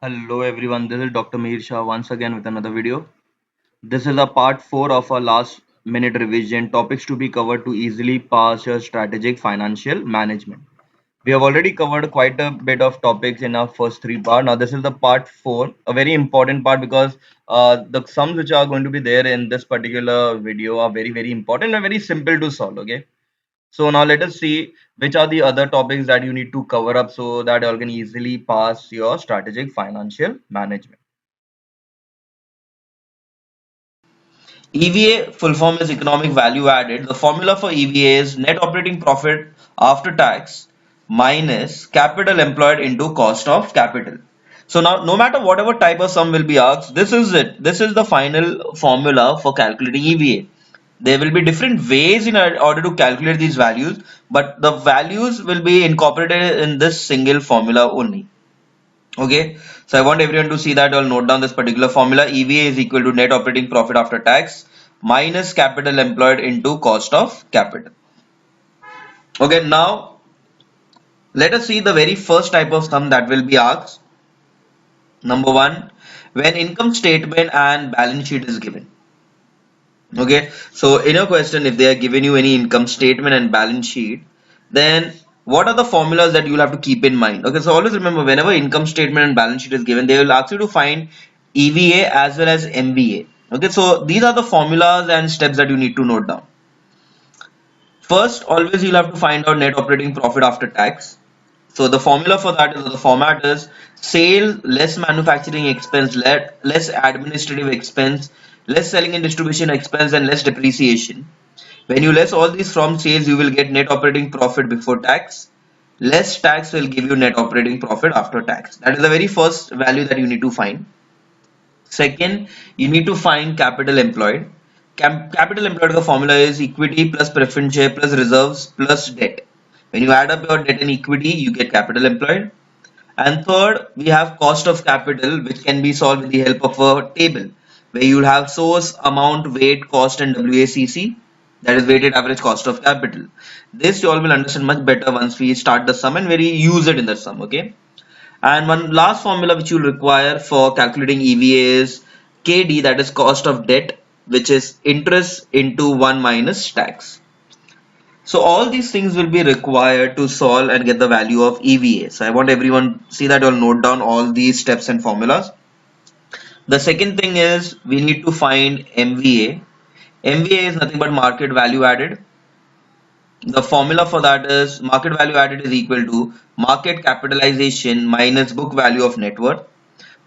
Hello everyone, this is Dr. Mihir Shah once again with another video. This is a part 4 of our last minute revision topics to be covered to easily pass your strategic financial management. We have already covered quite a bit of topics in our first three parts. Now this is the part 4, a very important part because the sums which are going to be there in this particular video are very important and very simple to solve. Okay. So now let us see which are the other topics that you need to cover up so that you can easily pass your strategic financial management. EVA full form is economic value added. The formula for EVA is net operating profit after tax minus capital employed into cost of capital. So now no matter whatever type of sum will be asked, this is it. This is the final formula for calculating EVA. There will be different ways in order to calculate these values, but the values will be incorporated in this single formula only. Okay, so I want everyone to see that. I'll note down this particular formula. EVA is equal to net operating profit after tax minus capital employed into cost of capital. Okay, now let us see the very first type of sum that will be asked. Number one, when income statement and balance sheet is given. Okay, so in your question, if they are giving you any income statement and balance sheet, then what are the formulas that you'll have to keep in mind? Okay, so always remember, whenever income statement and balance sheet is given, they will ask you to find EVA as well as MVA. Okay, so these are the formulas and steps that you need to note down. First, always you'll have to find out net operating profit after tax. So the formula for that is, the format is sale less manufacturing expense, less administrative expense, less selling and distribution expense, and less depreciation. When you less all these from sales, you will get net operating profit before tax. Less tax will give you net operating profit after tax. That is the very first value that you need to find. Second, you need to find capital employed. Capital employed, the formula is equity plus preference share plus reserves plus debt. When you add up your debt and equity, you get capital employed. And third, we have cost of capital, which can be solved with the help of a table where you'll have source, amount, weight, cost, and WACC. That is weighted average cost of capital. This you all will understand much better once we start the sum and we use it in the sum. Okay. And one last formula which you'll require for calculating EVA is KD, that is cost of debt, which is interest into 1 minus tax. So all these things will be required to solve and get the value of EVA. So I want everyone see that you'll note down all these steps and formulas. The second thing is we need to find MVA. MVA is nothing but market value added. The formula for that is market value added is equal to market capitalization minus book value of net worth.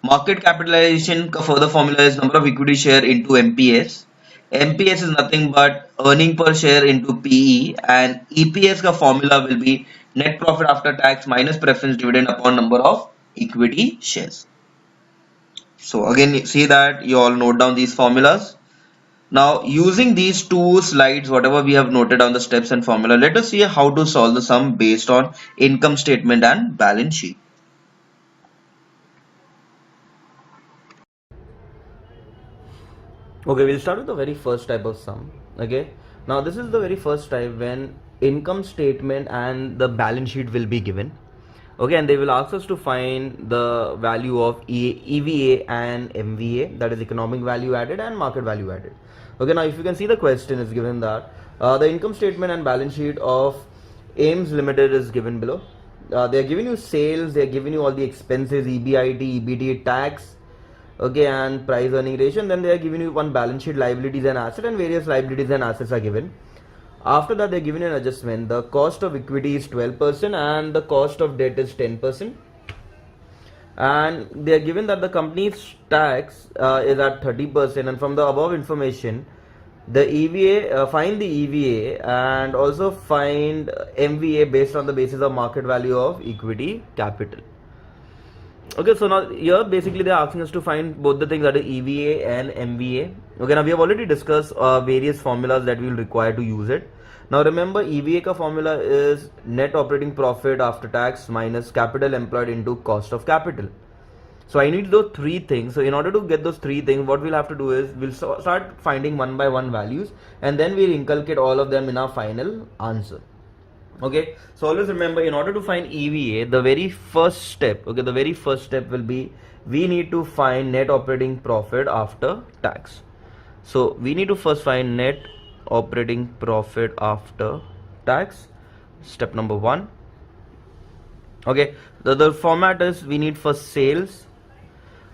Market capitalization further formula is number of equity share into MPS. MPS is nothing but earning per share into PE, and EPS ka formula will be net profit after tax minus preference dividend upon number of equity shares. So again, see that you all note down these formulas. Now using these two slides, whatever we have noted on the steps and formula, let us see how to solve the sum based on income statement and balance sheet. Okay, we'll start with the very first type of sum. Okay, now this is the very first type when income statement and the balance sheet will be given. Okay, and they will ask us to find the value of EVA and MVA, that is economic value added and market value added. Okay, now if you can see the question is given that the income statement and balance sheet of AIMS Limited is given below. They are giving you sales, they are giving you all the expenses, EBIT, EBT, tax, okay, and price earning ratio, and then they are giving you one balance sheet, liabilities and assets, and various liabilities and assets are given. After that, they are given an adjustment. The cost of equity is 12% and the cost of debt is 10%, and they are given that the company's tax is at 30%. And from the above information, the EVA, find the EVA and also find MVA based on the basis of market value of equity capital. Okay, so now here basically they are asking us to find both the things, that is EVA and MVA. Okay, now we have already discussed various formulas that we will require to use it. Now remember, EVA ka formula is net operating profit after tax minus capital employed into cost of capital. So I need those three things. So in order to get those three things, what we'll have to do is we'll start finding one by one values, and then we'll inculcate all of them in our final answer. Okay, so always remember, in order to find EVA, the very first step, okay, the very first step will be we need to find net operating profit after tax. So we need to first find net operating profit after tax, step number one. Okay, the format is we need first sales.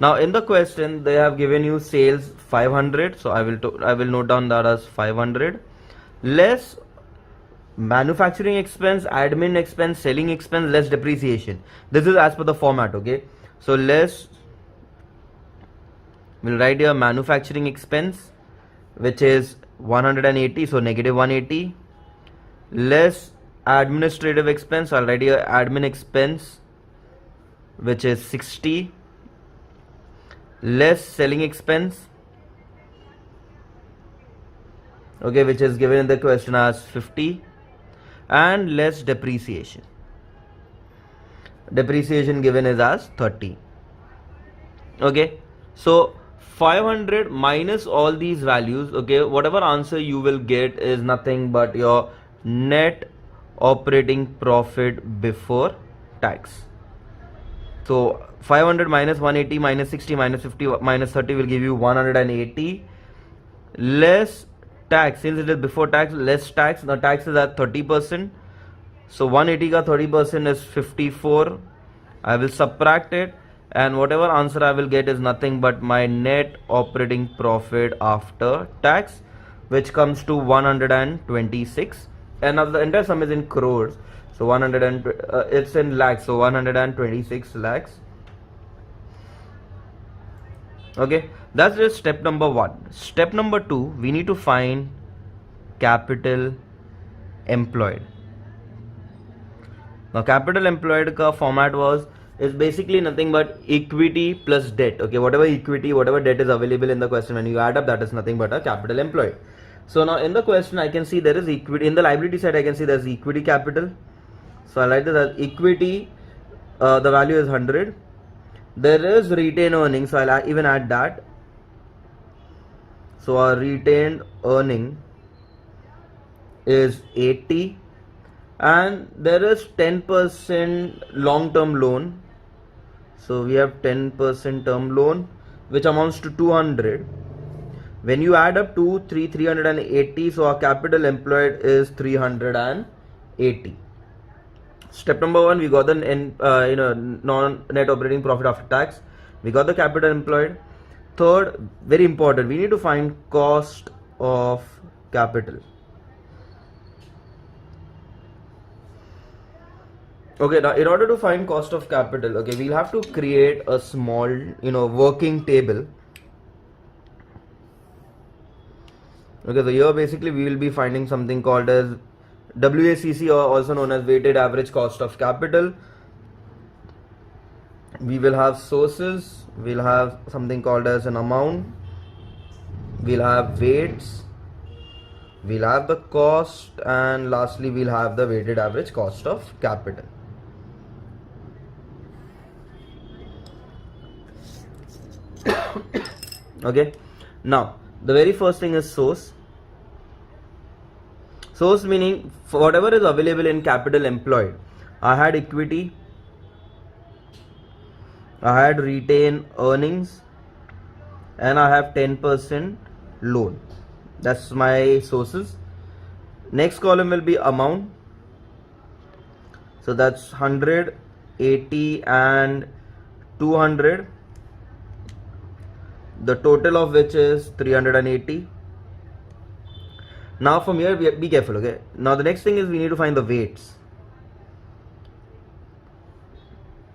Now in the question they have given you sales 500, so I will note down that as 500 less manufacturing expense, admin expense, selling expense, less depreciation. This is as per the format. Okay, so we'll write here manufacturing expense, which is 180, so negative 180, less administrative expense. I'll write here admin expense, which is 60, less selling expense, okay, which is given in the question as 50, and less depreciation. Depreciation given is as 30. Okay, so 500 minus all these values, okay, whatever answer you will get is nothing but your net operating profit before tax. So 500 minus 180 minus 60 minus 50 minus 30 will give you 180, less tax, since it is before tax, less tax. The tax is at 30%, so 180 ka 30% is 54. I will subtract it, and whatever answer I will get is nothing but my net operating profit after tax, which comes to 126. And now the entire sum is in crores, so 100 and it's in lakhs, so 126 lakhs. Okay, that's just step number one. Step number two, we need to find capital employed. Now capital employed ka format is basically nothing but equity plus debt. Okay, whatever equity, whatever debt is available in the question, when you add up, that is nothing but a capital employed. So now in the question I can see there is equity. In the liability side I can see there is equity capital, so I write this as equity, the value is 100. There is retained earnings, so I'll even add that. So our retained earning is 80, and there is 10% long-term loan. So we have 10% term loan, which amounts to 200. When you add up 380, so our capital employed is 380. Step number one, we got the non-net operating profit after tax. We got the capital employed. Third, very important, we need to find cost of capital. Okay, now in order to find cost of capital, okay, we'll have to create a small, working table. Okay, so here basically we will be finding something called as WACC, or also known as weighted average cost of capital. We will have sources, we'll have something called as an amount, we'll have weights, we'll have the cost, and lastly we'll have the weighted average cost of capital. Okay, now the very first thing is source. Source meaning for whatever is available in capital employed. I had equity, I had retained earnings, and I have 10% loan. That's my sources. Next column will be amount. So that's 100, 80 and 200. The total of which is 380. Now from here, be careful, okay? Now the next thing is we need to find the weights.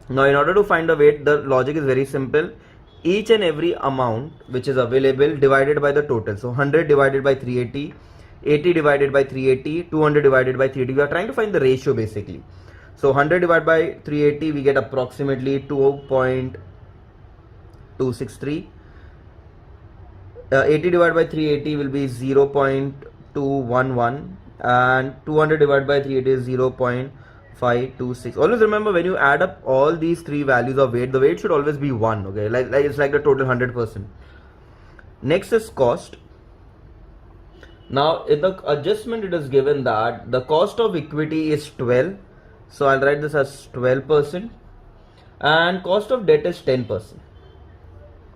Now in order to find the weight, the logic is very simple. Each and every amount which is available divided by the total. So 100 divided by 380, 80 divided by 380, 200 divided by 380. We are trying to find the ratio basically. So 100 divided by 380, we get approximately 2.263. 80 divided by 380 will be 0.211, and 200 divided by 380 is 0.526. Always remember, when you add up all these three values of weight, the weight should always be 1. Okay, like it's like the total 100%. Next is cost. Now in the adjustment it is given that the cost of equity is 12, so I'll write this as 12%, and cost of debt is 10%.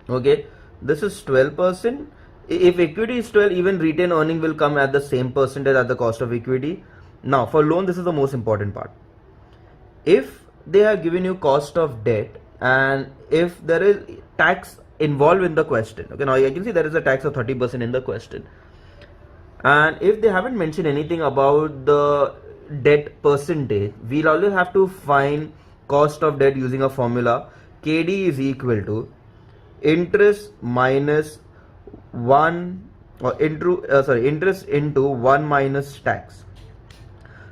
Okay, this is 12%. If equity is 12, even retained earning will come at the same percentage as the cost of equity. Now for loan, this is the most important part. If they have given you cost of debt and if there is tax involved in the question, okay, now you can see there is a tax of 30% in the question, and if they haven't mentioned anything about the debt percentage, we'll always have to find cost of debt using a formula. KD is equal to interest minus 1 or interest into 1 minus tax.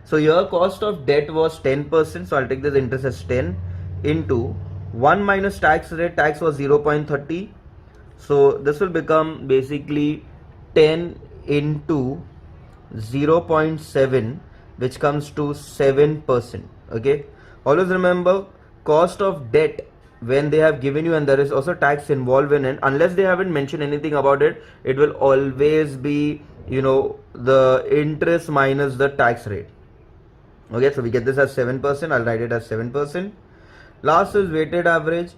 So your cost of debt was 10%, so I'll take this interest as 10 into 1 minus tax rate. Tax was 0.30, so this will become basically 10 into 0.7, which comes to 7%. Okay, always remember, cost of debt, when they have given you and there is also tax involved in it, unless they haven't mentioned anything about it, it will always be, the interest minus the tax rate. Okay, so we get this as 7%. I'll write it as 7%. Last is weighted average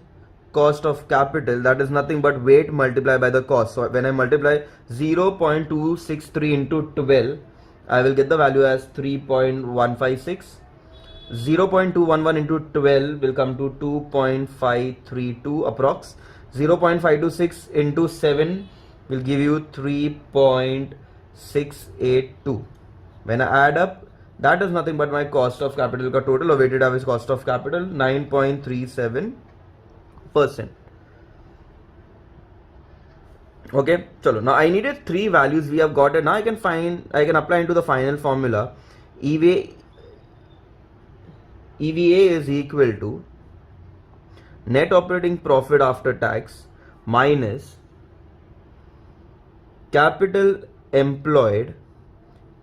cost of capital. That is nothing but weight multiplied by the cost. So when I multiply 0.263 into 12, I will get the value as 3.156. 0.211 into 12 will come to 2.532 approx. 0.526 into 7 will give you 3.682. When I add up, that is nothing but my cost of capital ka total, or weighted average cost of capital, 9.37%. Okay, chalo. Now I needed 3 values. We have got it. Now I can apply into the final formula. EVA is equal to net operating profit after tax minus capital employed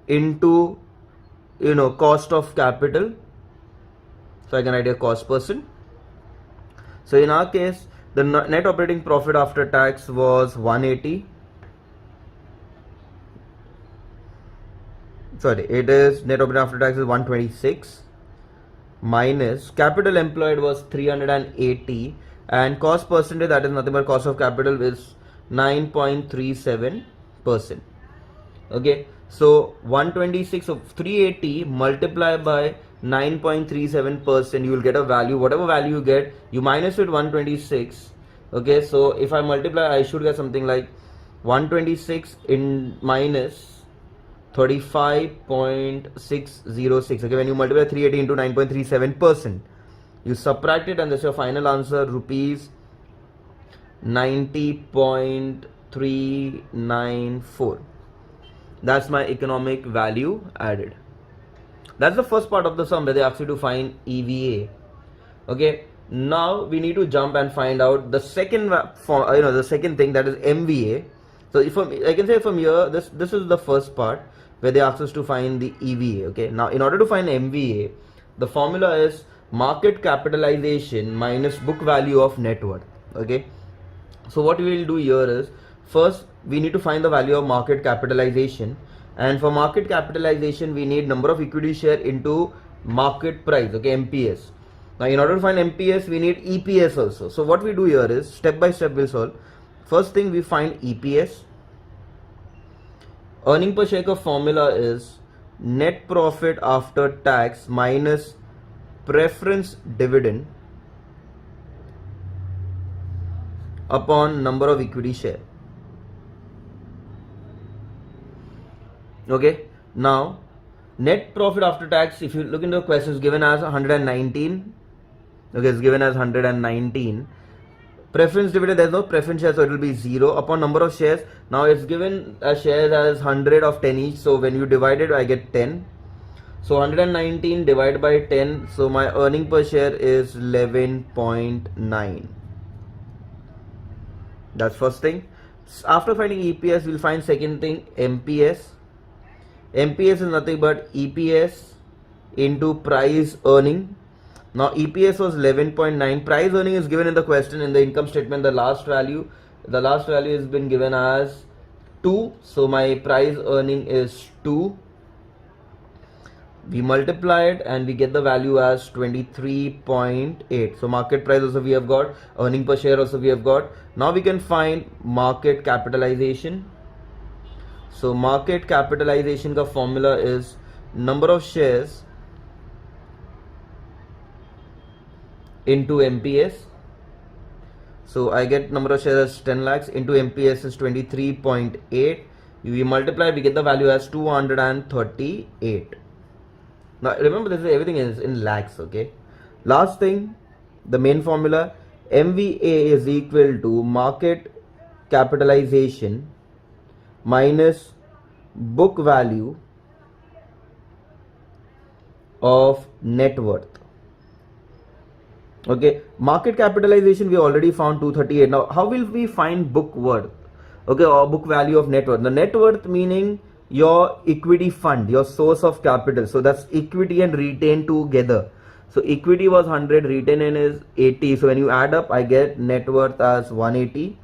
into cost of capital. So I can write a cost percent. So in our case, the net operating profit after tax was 180. It is net operating after tax is 126 minus capital employed was 380, and cost percentage, that is nothing but cost of capital, is 9.37%. Okay, so 126 of 380 multiplied by 9.37%, you will get a value. Whatever value you get, you minus it 126. Okay, so if I multiply, I should get something like 126 in minus 35.606. Okay, when you multiply 380 into 9.37%, you subtract it, and that's your final answer, rupees 90.394. That's my economic value added. That's the first part of the sum where they ask you to find EVA. Okay, now we need to jump and find out the second the second thing, that is MVA. So if I can say from here, this is the first part where they ask us to find the EVA. Okay, now in order to find MVA, the formula is market capitalization minus book value of net worth. Okay, so what we will do here is, first we need to find the value of market capitalization, and for market capitalization we need number of equity share into market price. Okay, MPS. Now in order to find MPS, we need EPS also. So what we do here is, step by step we'll solve. First thing, we find EPS. Earning per share का formula is net profit after tax minus preference dividend upon number of equity share. Okay, now net profit after tax, if you look into the question, is given as 119. Okay, it's given as 119. Preference dividend, there's no preference share, so it will be 0 upon number of shares. Now it's given as shares as 100 of 10 each, so when you divide it, I get 10. So 119 divided by 10, so my earning per share is 11.9. That's first thing. After finding EPS, we'll find second thing, MPS. MPS is nothing but EPS into price earning. Now EPS was 11.9. Price earning is given in the question, in the income statement, the last value has been given as 2, so my price earning is 2. We multiply it and we get the value as 23.8. So market price also we have got, earning per share also we have got. Now we can find market capitalization. So market capitalization ka formula is number of shares into MPS. So I get number of shares as 10 lakhs into MPS is 23.8. We multiply, we get the value as 238. Now remember, this is everything is in lakhs, okay? Last thing, the main formula, MVA is equal to market capitalization minus book value of net worth. Okay, market capitalization we already found 238. Now how will we find book worth? Okay, or book value of net worth. The net worth meaning your equity fund, your source of capital. So that's equity and retained together. So equity was 100, retained is 80. So when you add up, I get net worth as 180.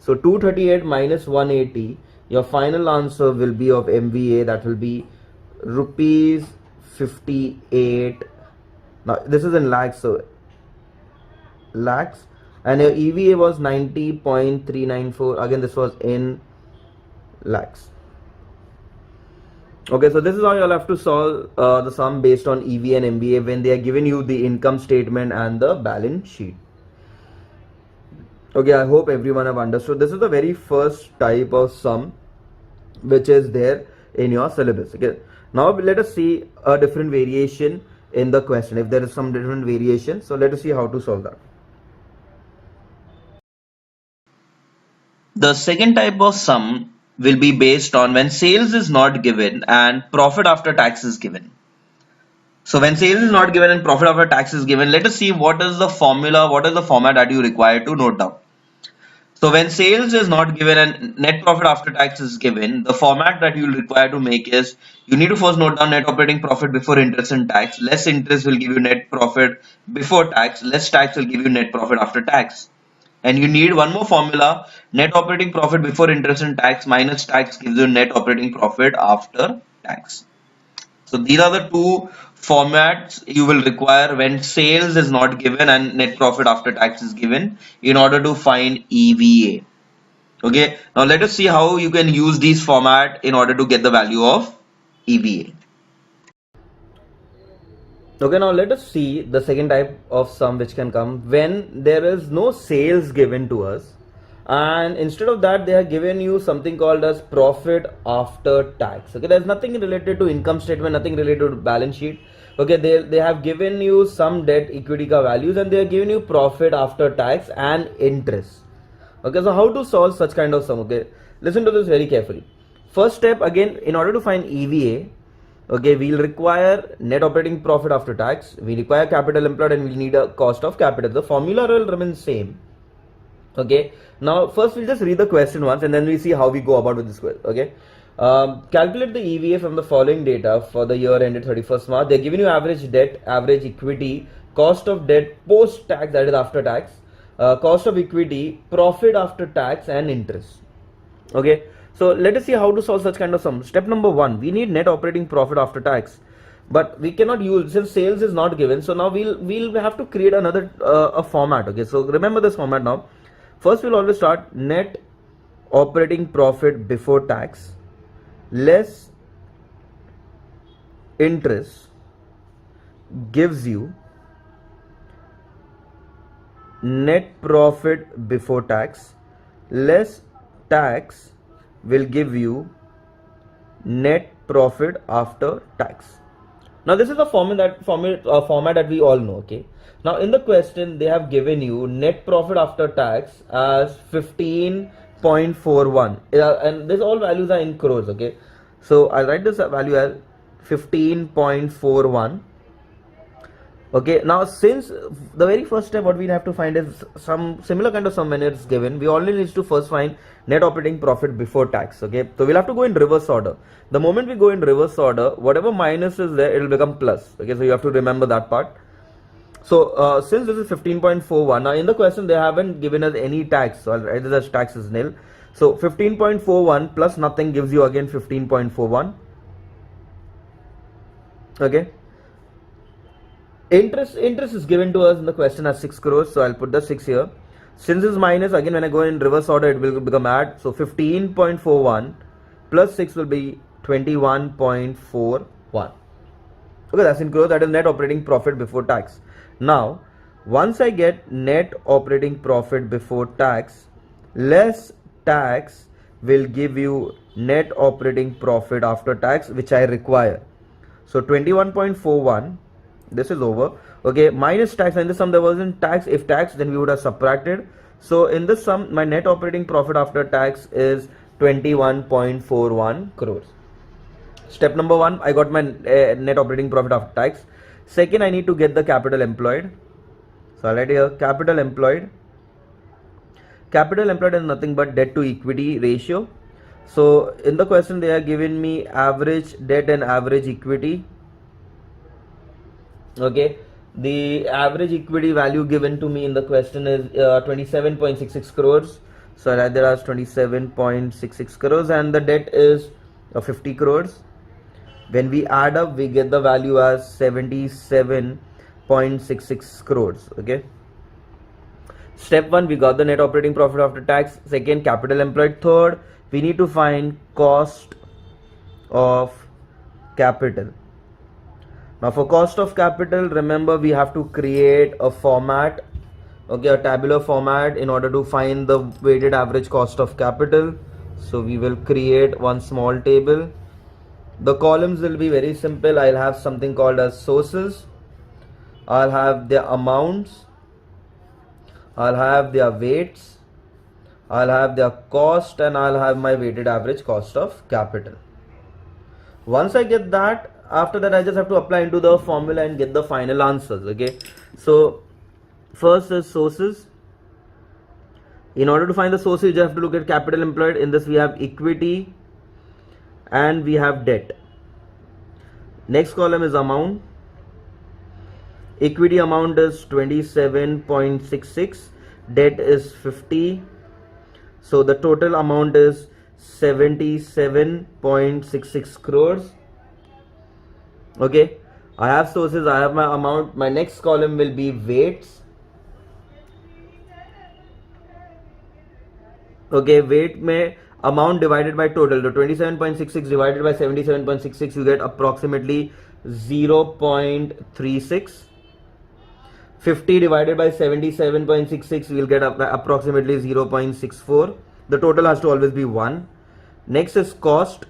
So 238 minus 180, your final answer will be of MVA, that will be rupees 58. Now this is in lakhs, so lakhs, and your EVA was 90.394. again this was in lakhs. Okay, so this is how you'll have to solve the sum based on EVA and MVA when they are giving you the income statement and the balance sheet. Okay, I hope everyone have understood. This is the very first type of sum which is there in your syllabus. Okay, now let us see a different variation in the question, if there is some different variation. So let us see how to solve that. The second type of sum will be based on when sales is not given and profit after tax is given. So when sales is not given and profit after tax is given, let us see what is the formula, what is the format that you require to note down. So when sales is not given and net profit after tax is given, the format that you will require to make is, you need to first note down net operating profit before interest and tax. Less interest will give you net profit before tax, less tax will give you net profit after tax. And you need one more formula, net operating profit before interest and tax minus tax gives you net operating profit after tax. So these are the two formats you will require when sales is not given and net profit after tax is given in order to find EVA. Okay, now let us see how you can use these format in order to get the value of EVA. Okay, now let us see the second type of sum which can come when there is no sales given to us, and instead of that they have given you something called as profit after tax. Okay, there's nothing related to income statement, nothing related to balance sheet. Okay, they have given you some debt equity ka values and they have given you profit after tax and interest. Okay, so how to solve such kind of sum? Okay, listen to this very carefully. First step, again, in order to find EVA, okay, we'll require net operating profit after tax, we require capital employed, and we need a cost of capital. The formula will remain same. Okay, now first we'll just read the question once and then we see how we go about with this question. Okay, calculate the EVA from the following data for the year ended 31st March. They're giving you average debt, average equity, cost of debt post tax, that is after tax, cost of equity, profit after tax, and interest. Okay, so let us see how to solve such kind of sum. Step number 1, we need net operating profit after tax, but we cannot use, since sales is not given. So now we'll have to create another a format. Okay, so remember this format now. First we'll always start net operating profit before tax less interest gives you net profit before tax less tax will give you net profit after tax. Now this is a format that we all know. Okay, now in the question they have given you net profit after tax as 15.41 and these all values are in crores. Okay, so I'll write this value as 15.41. Okay, now since the very first step what we have to find is some similar kind of sum when it's given, we only need to first find net operating profit before tax. Okay, so we'll have to go in reverse order. The moment we go in reverse order, whatever minus is there, it will become plus. Okay, so you have to remember that part. So since this is 15.41, now in the question they haven't given us any tax, so I'll write this as tax is nil. So 15.41 plus nothing gives you again 15.41. Okay. Interest is given to us in the question as 6 crores, so I'll put the 6 here. Since it's minus, again when I go in reverse order, it will become add. So 15.41 plus 6 will be 21.41. Okay, that's in crores. That is net operating profit before tax. Now, once I get net operating profit before tax, less tax will give you net operating profit after tax, which I require. So 21.41, this is over. Okay, minus tax, and in this sum there wasn't tax. If tax, then we would have subtracted. So in this sum, my net operating profit after tax is 21.41 crores. Step number 1, I got my net operating profit after tax. Second, I need to get the capital employed. So I'll write here capital employed. Capital employed is nothing but debt to equity ratio. So in the question they are giving me average debt and average equity. Okay, the average equity value given to me in the question is 27.66 crores. So I'll write there as 27.66 crores, and the debt is 50 crores. When we add up, we get the value as 77.66 crores. Okay. Step 1, we got the net operating profit after tax. Second, capital employed. Third, we need to find cost of capital. Now for cost of capital, remember we have to create a format, okay, a tabular format in order to find the weighted average cost of capital. So we will create one small table. The columns will be very simple. I'll have something called as sources. I'll have their amounts. I'll have their weights. I'll have their cost, and I'll have my weighted average cost of capital. Once I get that, after that I just have to apply into the formula and get the final answers. Okay. So first is sources. In order to find the sources, you have to look at capital employed. In this we have equity and we have debt. Next column is amount. Equity amount is 27.66, debt is 50. So the total amount is 77.66 crores. Okay, I have sources, I have my amount. My next column will be weights. Okay, weight may amount divided by total. The 27.66 divided by 77.66, you get approximately 0.36. 50 divided by 77.66, we'll get approximately 0.64. The total has to always be 1. Next is cost.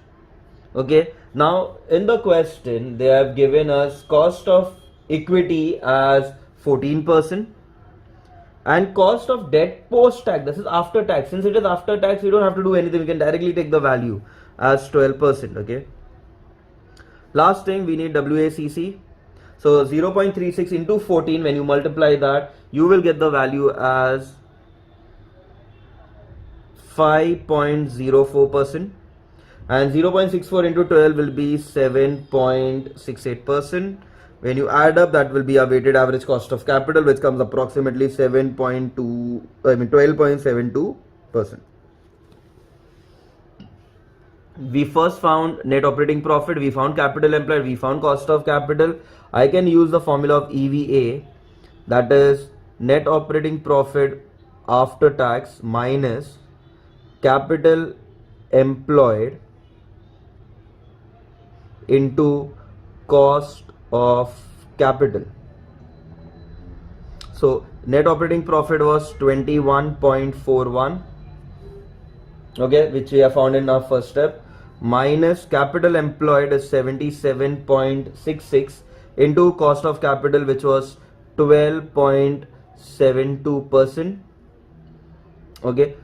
Okay, now in the question they have given us cost of equity as 14% and cost of debt post tax, this is after tax. Since it is after tax, we don't have to do anything, we can directly take the value as 12%. Okay, last thing we need WACC. So 0.36 into 14, when you multiply that, you will get the value as 5.04%, and 0.64 into 12 will be 7.68%. When you add up, that will be a weighted average cost of capital, which comes approximately 12.72%. We first found net operating profit, we found capital employed, we found cost of capital. I can use the formula of EVA, that is net operating profit after tax minus capital employed into cost of capital. So net operating profit was 21.41, okay, which we have found in our first step, minus capital employed is 77.66 into cost of capital, which was 12.72%. okay,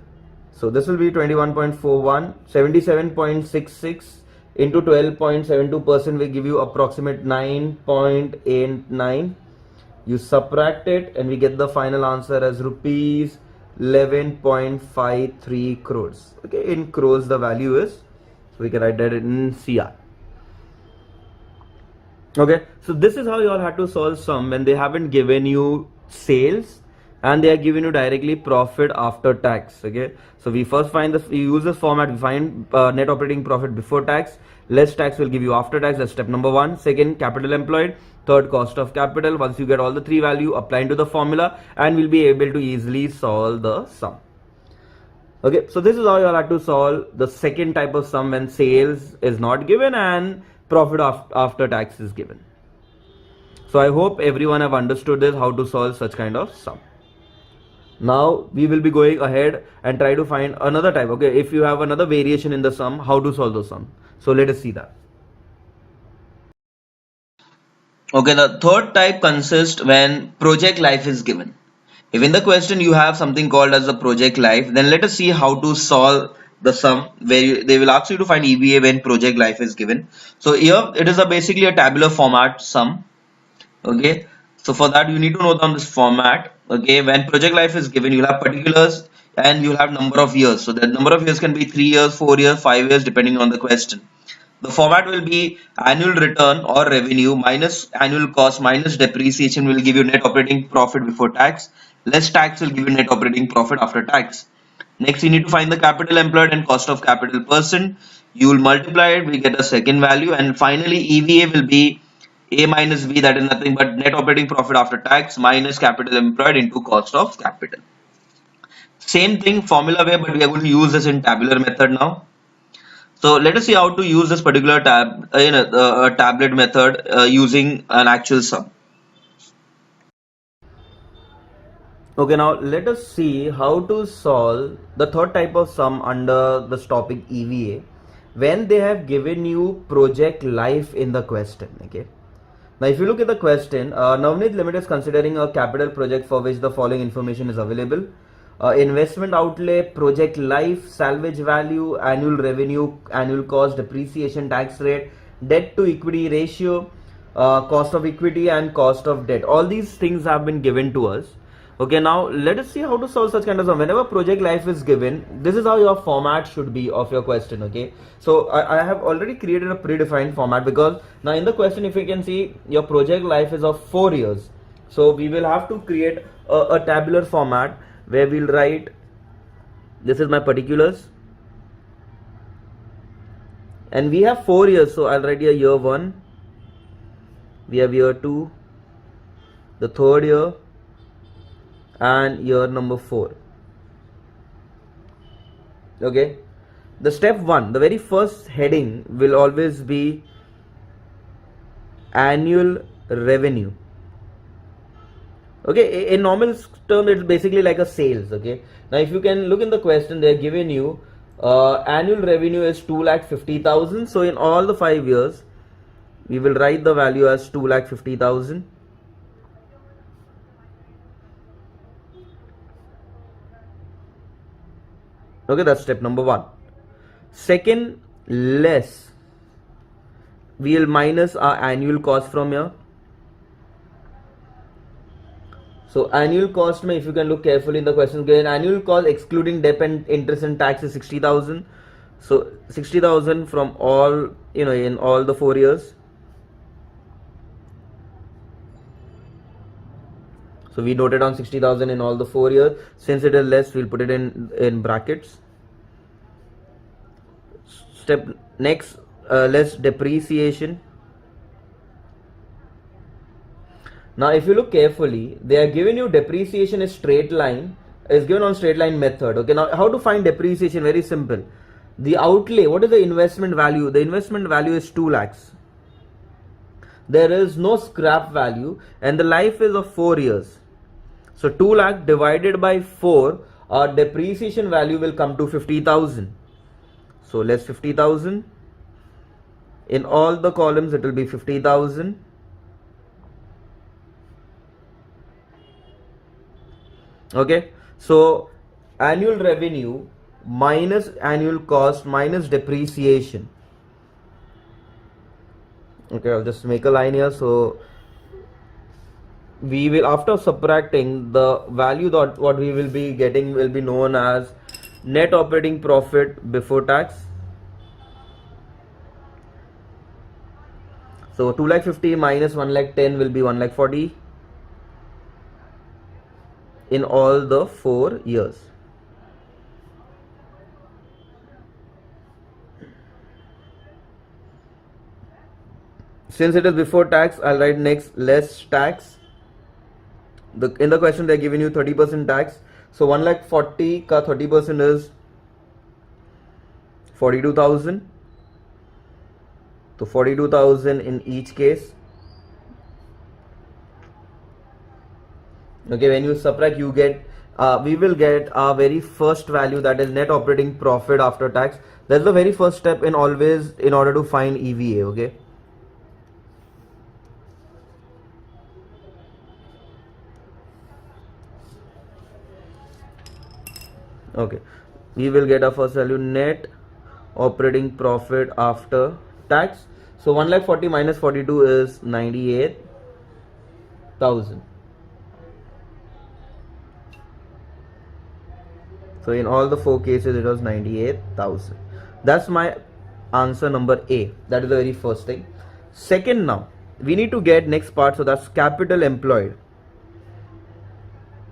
so this will be 21.41. 77.66 into 12.72% will give you approximate 9.89. You subtract it and we get the final answer as rupees 11.53 crores. Okay, in crores the value is, so we can write that in CR. Okay, so this is how you all had to solve sum when they haven't given you sales, and they are giving you directly profit after tax. Okay, so we first find this, we use this format, we find net operating profit before tax, less tax will give you after tax. That's step number one. Second, capital employed. Third, cost of capital. Once you get all the three value, apply into the formula, and we'll be able to easily solve the sum. Okay, so this is how you all have to solve the second type of sum when sales is not given and profit after tax is given. So I hope everyone have understood this, how to solve such kind of sum. Now we will be going ahead and try to find another type. Okay, if you have another variation in the sum, how to solve the sum. So let us see that. Okay, the third type consists when project life is given. If in the question you have something called as the project life, then let us see how to solve the sum where they will ask you to find EVA when project life is given. So here it is basically a tabular format sum. Okay, so for that you need to note down this format. Okay, when project life is given, you'll have particulars and you'll have number of years. So the number of years can be 3 years, 4 years, 5 years depending on the question. The format will be annual return or revenue minus annual cost minus depreciation will give you net operating profit before tax. Less tax will give you net operating profit after tax. Next, you need to find the capital employed and cost of capital percent. You will multiply it, we get a second value, and finally EVA will be A minus B, that is nothing but net operating profit after tax minus capital employed into cost of capital. Same thing formula way, but we are going to use this in tabular method now. So let us see how to use this particular tablet method using an actual sum. Okay, now let us see how to solve the third type of sum under this topic EVA when they have given you project life in the question. Okay, now if you look at the question, Navneet Limited is considering a capital project for which the following information is available. Investment outlay, project life, salvage value, annual revenue, annual cost, depreciation, tax rate, debt to equity ratio, cost of equity and cost of debt. All these things have been given to us. Okay, now let us see how to solve such kind of sum. Whenever project life is given, this is how your format should be of your question. Okay, so I have already created a predefined format because now in the question, if you can see, your project life is of 4 years. So we will have to create a tabular format where we'll write, this is my particulars, and we have 4 years, so I'll write here year 1, we have year 2, the third year, and year number 4. Okay, the step 1, the very first heading will always be annual revenue. Okay, in normal term it's basically like a sales. Okay, now if you can look in the question, they are giving you annual revenue is 2,50,000. so in all the 5 years we will write the value as 2,50,000. Okay, that's step number 1. Second, less, we will minus our annual cost from here. So annual cost, if you can look carefully in the question given, annual cost excluding debt and interest and tax is 60,000. So 60,000 from all, in all the 4 years. So we noted down 60,000 in all the 4 years. Since it is less, we'll put it in brackets. Step next, less depreciation. Now if you look carefully, they are giving you depreciation is straight line, is given on straight line method. Okay, now how to find depreciation? Very simple. The outlay, what is the investment value? The investment value is 2 lakhs. There is no scrap value and the life is of 4 years. So 2 lakh divided by 4, our depreciation value will come to 50,000. So less 50,000. In all the columns it will be 50,000. Okay, so annual revenue minus annual cost minus depreciation. Okay, I'll just make a line here. So we will, after subtracting, the value that what we will be getting will be known as net operating profit before tax. So 2,50,000 minus 1,10,000 will be 1,40,000. in all the 4 years. Since it is before tax, I'll write next less tax. In the question they're giving you 30% tax. So 1,40,000 ka 30% is 42,000. So 42,000 in each case. Okay, when you subtract, you get we will get our very first value, that is net operating profit after tax. That's the very first step in always in order to find EVA. Okay. Okay, we will get our first value, net operating profit after tax. So 1,40,000 minus 42 is 98,000. So in all the 4 cases it was 98,000. That's my answer number A. That is the very first thing. Second, now we need to get next part, so that's capital employed.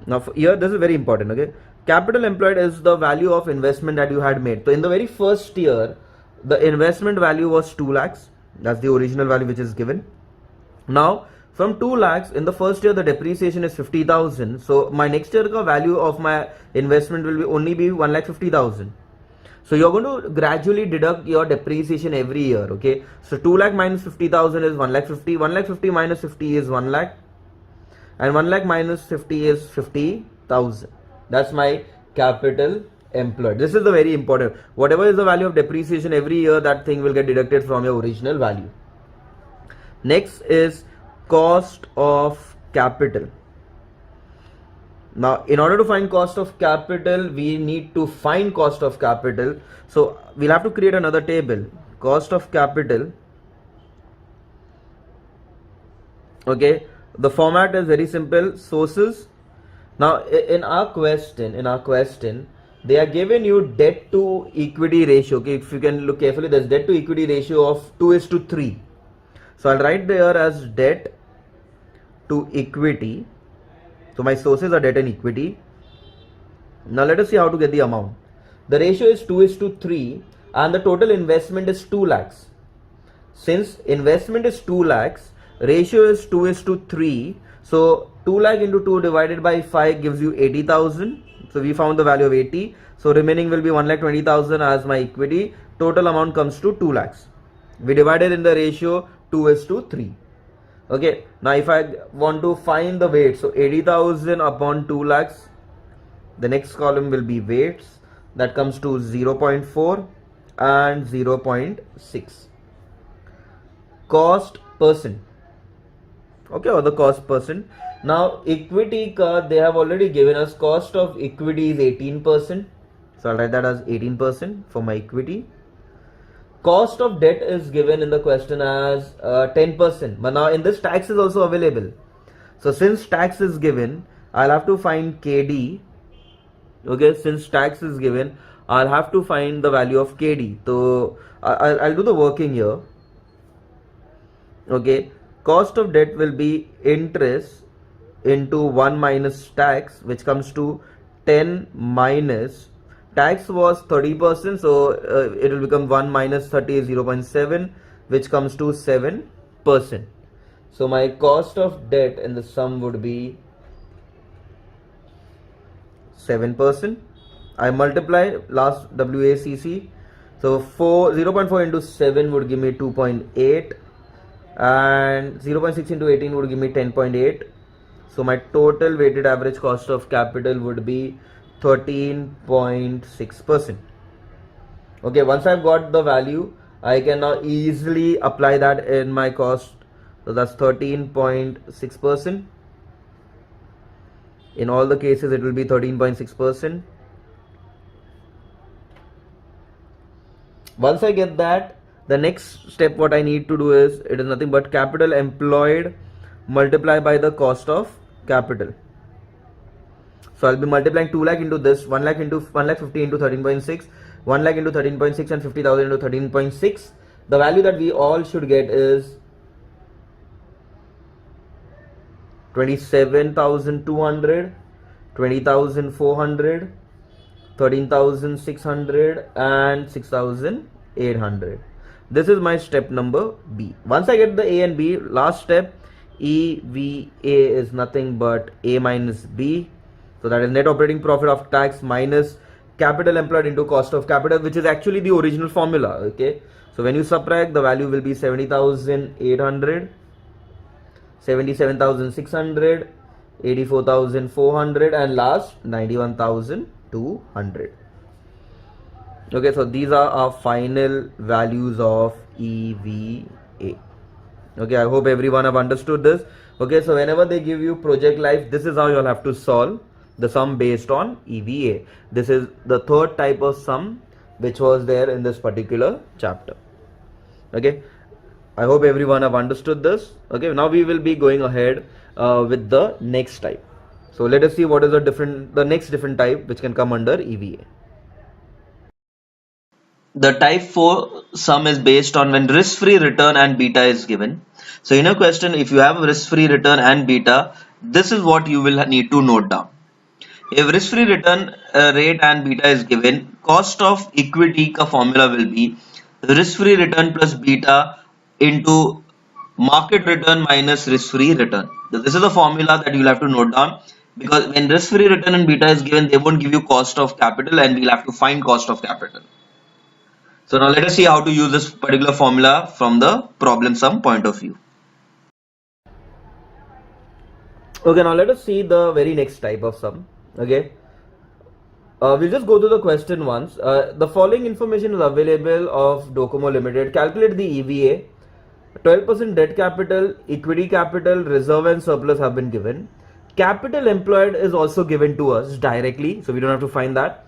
Now here this is very important. Okay, capital employed is the value of investment that you had made. So in the very first year the investment value was 2 lakhs. That's the original value which is given. Now from 2 lakhs in the first year the depreciation is 50,000. So my next year ka value of my investment will be only be 1,50,000. So you're going to gradually deduct your depreciation every year. Okay, so 2 lakh minus 50,000 is 1,50,000. 1,50,000 minus 50 is 1 lakh, and 1 lakh minus 50 is 50,000. That's my capital employed. This is the very important. Whatever is the value of depreciation every year, that thing will get deducted from your original value. Next is cost of capital. Now in order to find cost of capital, we need to find cost of capital. So we'll have to create another table, cost of capital. Okay, the format is very simple, sources. Now in our question they are giving you debt to equity ratio. Okay, if you can look carefully, there's debt to equity ratio of 2:3. So I'll write there as debt to equity. So my sources are debt and equity. Now let us see how to get the amount. The ratio is 2:3 and the total investment is 2 lakhs. Since investment is 2 lakhs, ratio is 2:3. So 2 lakh into 2 divided by 5 gives you 80,000. So we found the value of 80. So remaining will be 1,20,000 as my equity. Total amount comes to 2 lakhs. We divided in the ratio 2:3. Okay, now if I want to find the weight, so 80,000 upon 2 lakhs, the next column will be weights. That comes to 0.4 and 0.6. Cost percent. Okay, or the cost percent. Now equity they have already given us cost of equity is 18%. So I'll write that as 18% for my equity. Cost of debt is given in the question as 10%. But now in this tax is also available. So since tax is given, I'll have to find KD. Okay, since tax is given, I'll have to find the value of KD. So I'll do the working here. Okay, cost of debt will be interest into 1 minus tax, which comes to 10 minus tax was 30%, so it will become 1 minus 30 is 0.7, which comes to 7%. So my cost of debt in the sum would be 7%. I multiply last WACC. So 0.4 into 7 would give me 2.8, and 0.6 into 18 would give me 10.8. So my total weighted average cost of capital would be 13.6%. Okay, once I've got the value, I can now easily apply that in my cost. So that's 13.6%. In all the cases, it will be 13.6%. Once I get that, the next step what I need to do is, it is nothing but capital employed multiplied by the cost of capital. So I'll be multiplying 2 lakh into this, 1 lakh into 1,50,000 into 13.6, 1 lakh into 13.6 and 50,000 into 13.6. The value that we all should get is 27,200 20,400, 13,600 and 6,800. This is my step number B. Once I get the A and B, last step, EVA is nothing but A minus B. So that is net operating profit after tax minus capital employed into cost of capital, which is actually the original formula. Okay, so when you subtract, the value will be 70,800, 77,600, 84,400 and last 91,200. Okay, so these are our final values of EVA. Okay, I hope everyone have understood this. Okay, so whenever they give you project life, this is how you'll have to solve the sum based on EVA. This is the third type of sum which was there in this particular chapter. Okay, I hope everyone have understood this. Okay, now we will be going ahead with the next type. So let us see what is the next different type which can come under EVA. The type 4 sum is based on when risk-free return and beta is given. So in a question, if you have a risk-free return and beta, this is what you will need to note down. If risk-free return rate and beta is given, cost of equity ka formula will be risk-free return plus beta into market return minus risk-free return. So this is a formula that you'll have to note down, because when risk-free return and beta is given, they won't give you cost of capital and we'll have to find cost of capital. So now let us see how to use this particular formula from the problem sum point of view. Okay, now let us see the very next type of sum. Okay, we'll just go to the question once. The following information is available of Docomo Limited. Calculate the EVA. 12% debt capital, equity capital, reserve and surplus have been given. Capital employed is also given to us directly, so we don't have to find that.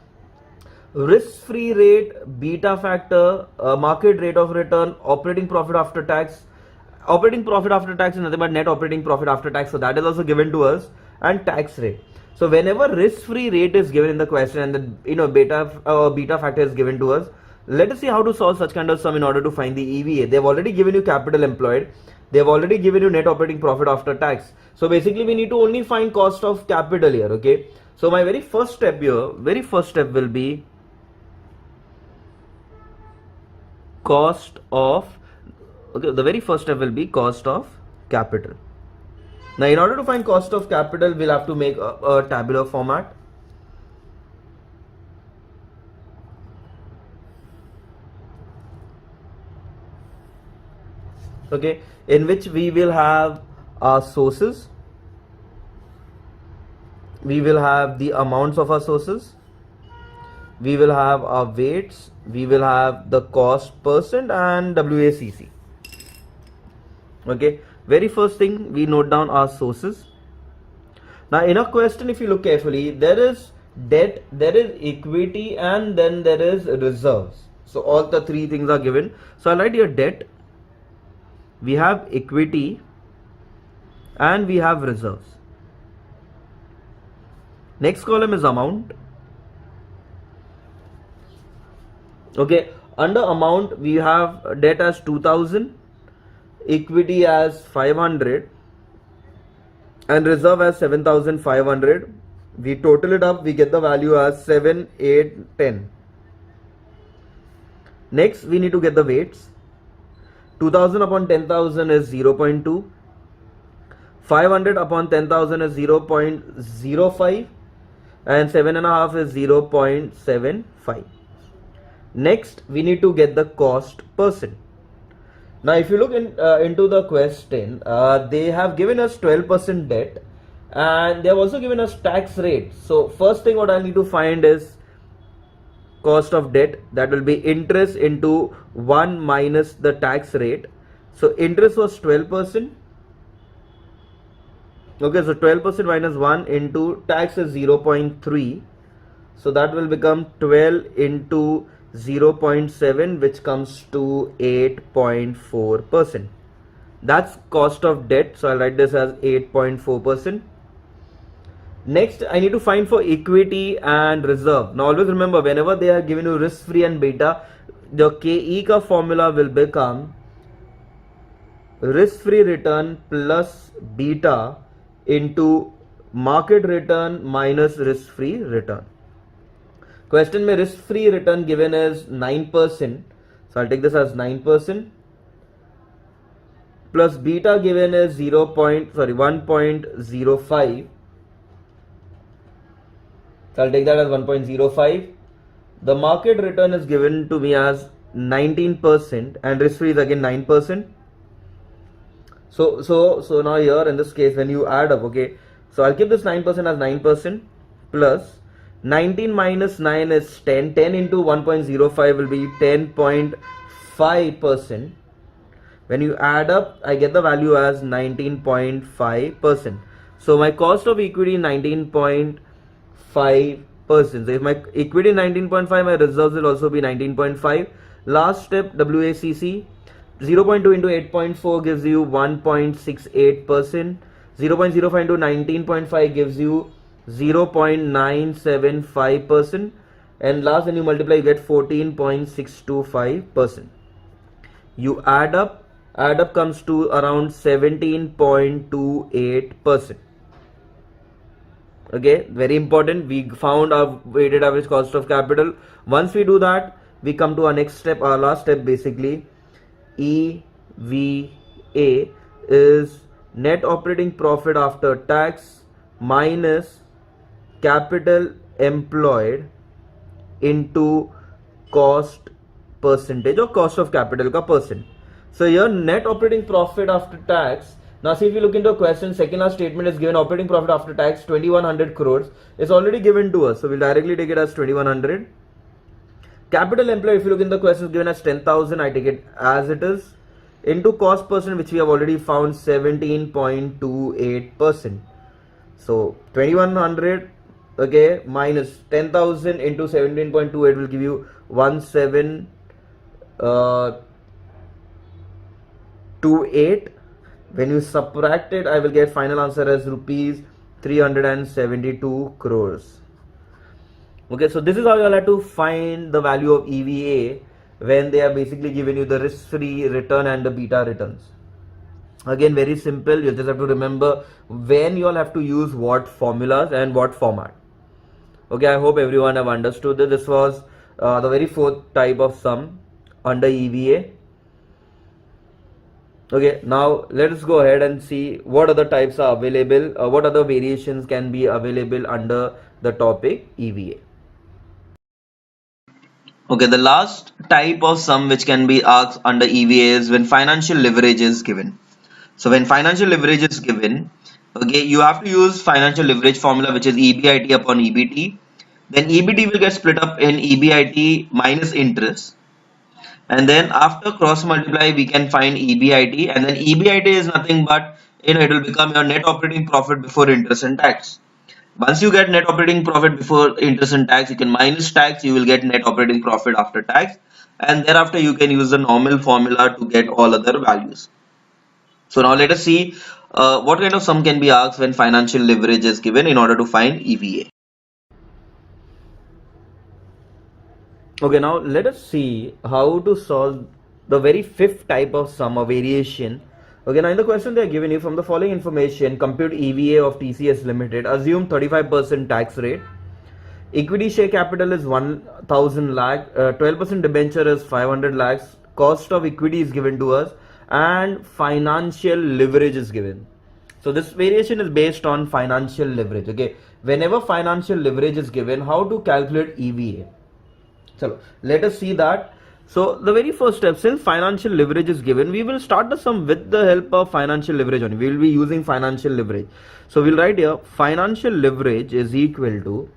Risk-free rate, beta factor, market rate of return, operating profit after tax. Operating profit after tax is nothing but net operating profit after tax, so that is also given to us, and tax rate. So whenever risk-free rate is given in the question and the beta factor is given to us, let us see how to solve such kind of sum in order to find the EVA. They have already given you capital employed. They have already given you net operating profit after tax. So basically we need to only find cost of capital here. Okay. So my very first step will be cost of, the very first step will be cost of capital. Now in order to find cost of capital, we'll have to make a tabular format. Okay, in which we will have our sources, we will have the amounts of our sources, we will have our weights, we will have the cost percent and WACC. Okay, very first thing we note down our sources. Now in a question, if you look carefully, there is debt, there is equity and then there is reserves. So all the three things are given. So I'll write here debt, we have equity and we have reserves. Next column is amount. Okay, under amount we have debt as 2000, equity as 500 and reserve as 7500. We total it up, we get the value as 7, 8, 10. Next we need to get the weights. 2000 upon 10,000 is 0.2, 500 upon 10,000 is 0.05 and 7.5 is 0.75. Next we need to get the cost percent. Now if you look into the question, they have given us 12% debt and they have also given us tax rate. So first thing what I need to find is cost of debt, that will be interest into 1 minus the tax rate. So interest was 12%. Okay, so 12% minus 1 into tax is 0.3. So that will become 12 into 0.7, which comes to 8.4%. That's cost of debt. So I'll write this as 8.4%. Next, I need to find for equity and reserve. Now always remember, whenever they are giving you risk free and beta, the KE ka formula will become risk free return plus beta into market return minus risk free return. Question में risk free return given is 9%, so I'll take this as 9%, plus beta given is 1.05, so I'll take that as 1.05. The market return is given to me as 19% and risk free is again 9%. So now here in this case when you add up, okay, so I'll keep this 9% as 9% plus 19 minus 9 is 10. 10 into 1.05 will be 10.5%. When you add up, I get the value as 19.5%. So my cost of equity 19.5%. So if my equity 19.5, my reserves will also be 19.5. Last step, WACC. 0.2 into 8.4 gives you 1.68%. 0.05 into 19.5 gives you 0.975%. And last, when you multiply, you get 14.625%. You add up comes to around 17.28%. Okay, very important. We found our weighted average cost of capital. Once we do that, we come to our next step, our last step basically. EVA is net operating profit after tax minus capital employed into cost percentage or cost of capital ka percent. So here net operating profit after tax. Now see, if you look into a question, second last statement is given operating profit after tax 2100 crores. It's already given to us, so we'll directly take it as 2100. Capital employed, if you look in the question, is given as 10,000. I take it as it is. Into cost percent, which we have already found 17.28%. So 2100, okay, minus 10,000 into 17.28 will give you 1728. When you subtract it, I will get final answer as rupees 372 crores. Okay, so this is how you all have to find the value of EVA when they are basically giving you the risk-free return and the beta returns. Again, very simple. You just have to remember when you all have to use what formulas and what format. Okay, I hope everyone have understood that this was the very fourth type of sum under EVA. Okay, now let us go ahead and see what other types are available, what other variations can be available under the topic EVA. Okay, the last type of sum which can be asked under EVA is when financial leverage is given. So when financial leverage is given, okay, you have to use financial leverage formula, which is EBIT upon EBT. Then EBT will get split up in EBIT minus interest. And then after cross multiply, we can find EBIT, and then EBIT is nothing but, it will become your net operating profit before interest and tax. Once you get net operating profit before interest and tax, you can minus tax, you will get net operating profit after tax, and thereafter you can use the normal formula to get all other values. So now let us see what kind of sum can be asked when financial leverage is given in order to find EVA. Okay, now let us see how to solve the very fifth type of sum or variation. Okay, now in the question they are giving you, from the following information, compute EVA of TCS Limited. Assume 35% tax rate. Equity share capital is 1000 lakh. 12% debenture is 500 lakhs. Cost of equity is given to us, and financial leverage is given. So this variation is based on financial leverage. Okay, whenever financial leverage is given, how to calculate EVA? So let us see that. So the very first step, since financial leverage is given, we will start the sum with the help of financial leverage only. We will be using financial leverage. So we'll write here financial leverage is equal to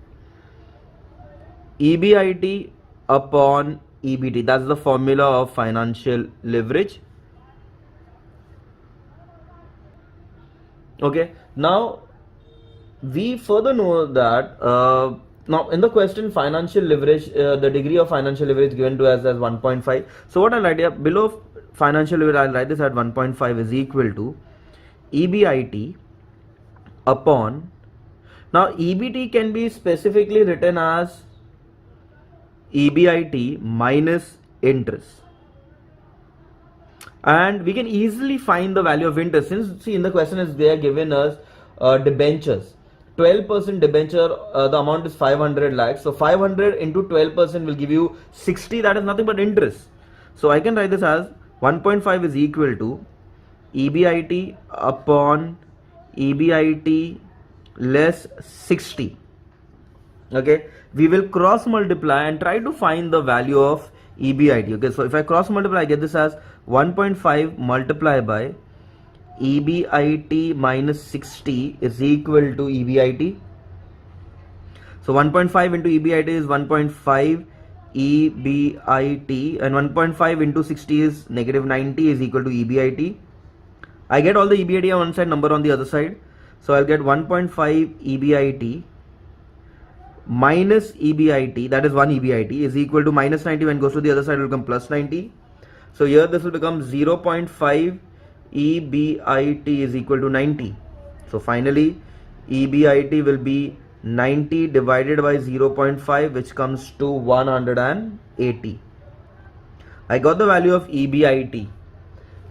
EBIT upon EBT. That's the formula of financial leverage. Okay, now we further know that now in the question financial leverage, the degree of financial leverage given to us as 1.5. So what I'll write here below financial leverage, I'll write this at 1.5 is equal to EBIT upon, now EBT can be specifically written as EBIT minus interest, and we can easily find the value of interest, since see in the question is they are given us debentures. 12% debenture, the amount is 500 lakhs. So 500 into 12% will give you 60. That is nothing but interest. So I can write this as 1.5 is equal to EBIT upon EBIT less 60. Okay, we will cross multiply and try to find the value of EBIT. Okay, so if I cross multiply, I get this as 1.5 multiplied by EBIT minus 60 is equal to EBIT. So 1.5 into EBIT is 1.5 EBIT, and 1.5 into 60 is negative 90 is equal to EBIT. I get all the EBIT on one side, number on the other side. So I'll get 1.5 EBIT minus EBIT, that is 1 EBIT, is equal to minus 90. When it goes to the other side, it will become plus 90. So here this will become 0.5 EBIT is equal to 90. So finally EBIT will be 90 divided by 0.5, which comes to 180. I got the value of EBIT.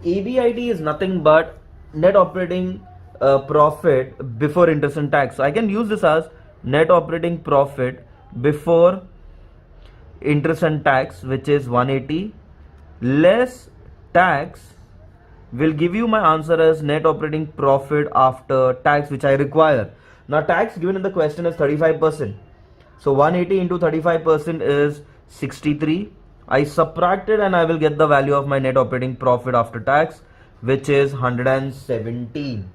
EBIT is nothing but net operating profit before interest and tax. So I can use this as net operating profit before interest and tax, which is 180, less tax will give you my answer as net operating profit after tax, which I require. Now tax given in the question is 35%. So 180 into 35% is 63. I subtracted and I will get the value of my net operating profit after tax, which is 117.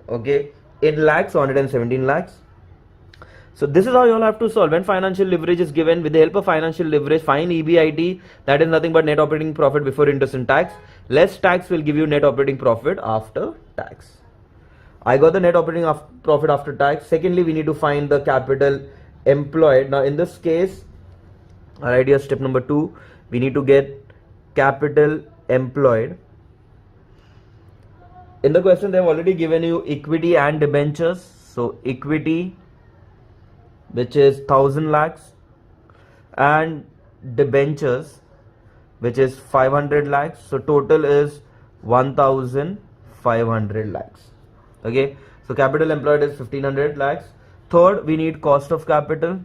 Okay, in lakhs, 117 lakhs. So this is how you all have to solve. When financial leverage is given, with the help of financial leverage, find EBIT, that is nothing but net operating profit before interest and tax. Less tax will give you net operating profit after tax. I got the net operating profit after tax. Secondly, we need to find the capital employed. Now in this case, alright, here step number 2, we need to get capital employed. In the question, they have already given you equity and debentures. So equity, which is 1000 lakhs, and debentures, which is 500 lakhs. So total is 1500 lakhs. Okay, so capital employed is 1500 lakhs. Third, we need cost of capital.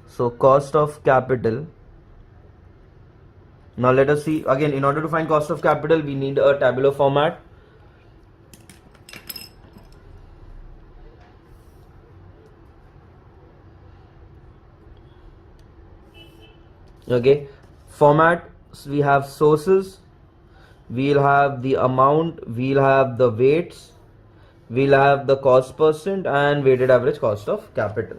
So cost of capital. Now let us see again. In order to find cost of capital, we need a tabular format. Okay, format, we have sources, we'll have the amount, we'll have the weights, we'll have the cost percent and weighted average cost of capital.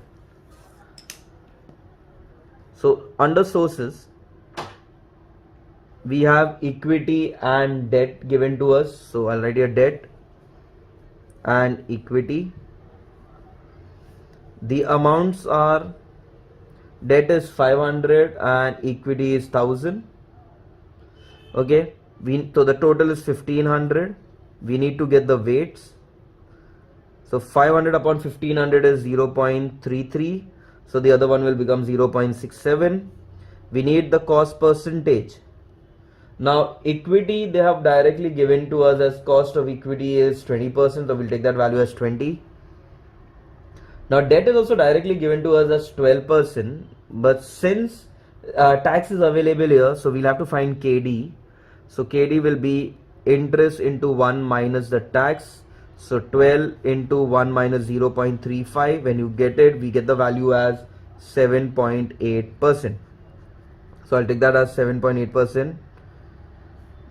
So under sources, we have equity and debt given to us. So I'll write here debt and equity. The amounts are, debt is 500 and equity is 1000. Okay, so the total is 1500. We need to get the weights. So 500 upon 1500 is 0.33. So the other one will become 0.67. We need the cost percentage. Now equity, they have directly given to us as cost of equity is 20%. So we'll take that value as 20. Now debt is also directly given to us as 12%, but since tax is available here, so we'll have to find KD. So KD will be interest into 1 minus the tax. So 12 into 1 minus 0.35. When you get it, we get the value as 7.8%. So I'll take that as 7.8%.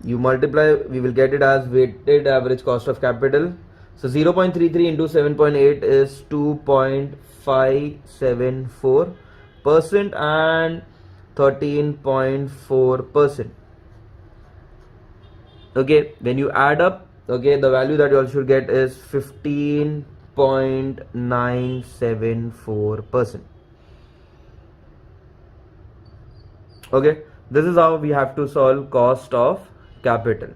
You multiply, we will get it as weighted average cost of capital. So 0.33 into 7.8 is 2.574% and 13.4%. Okay, when you add up, okay, the value that you all should get is 15.974%. Okay, this is how we have to solve cost of capital.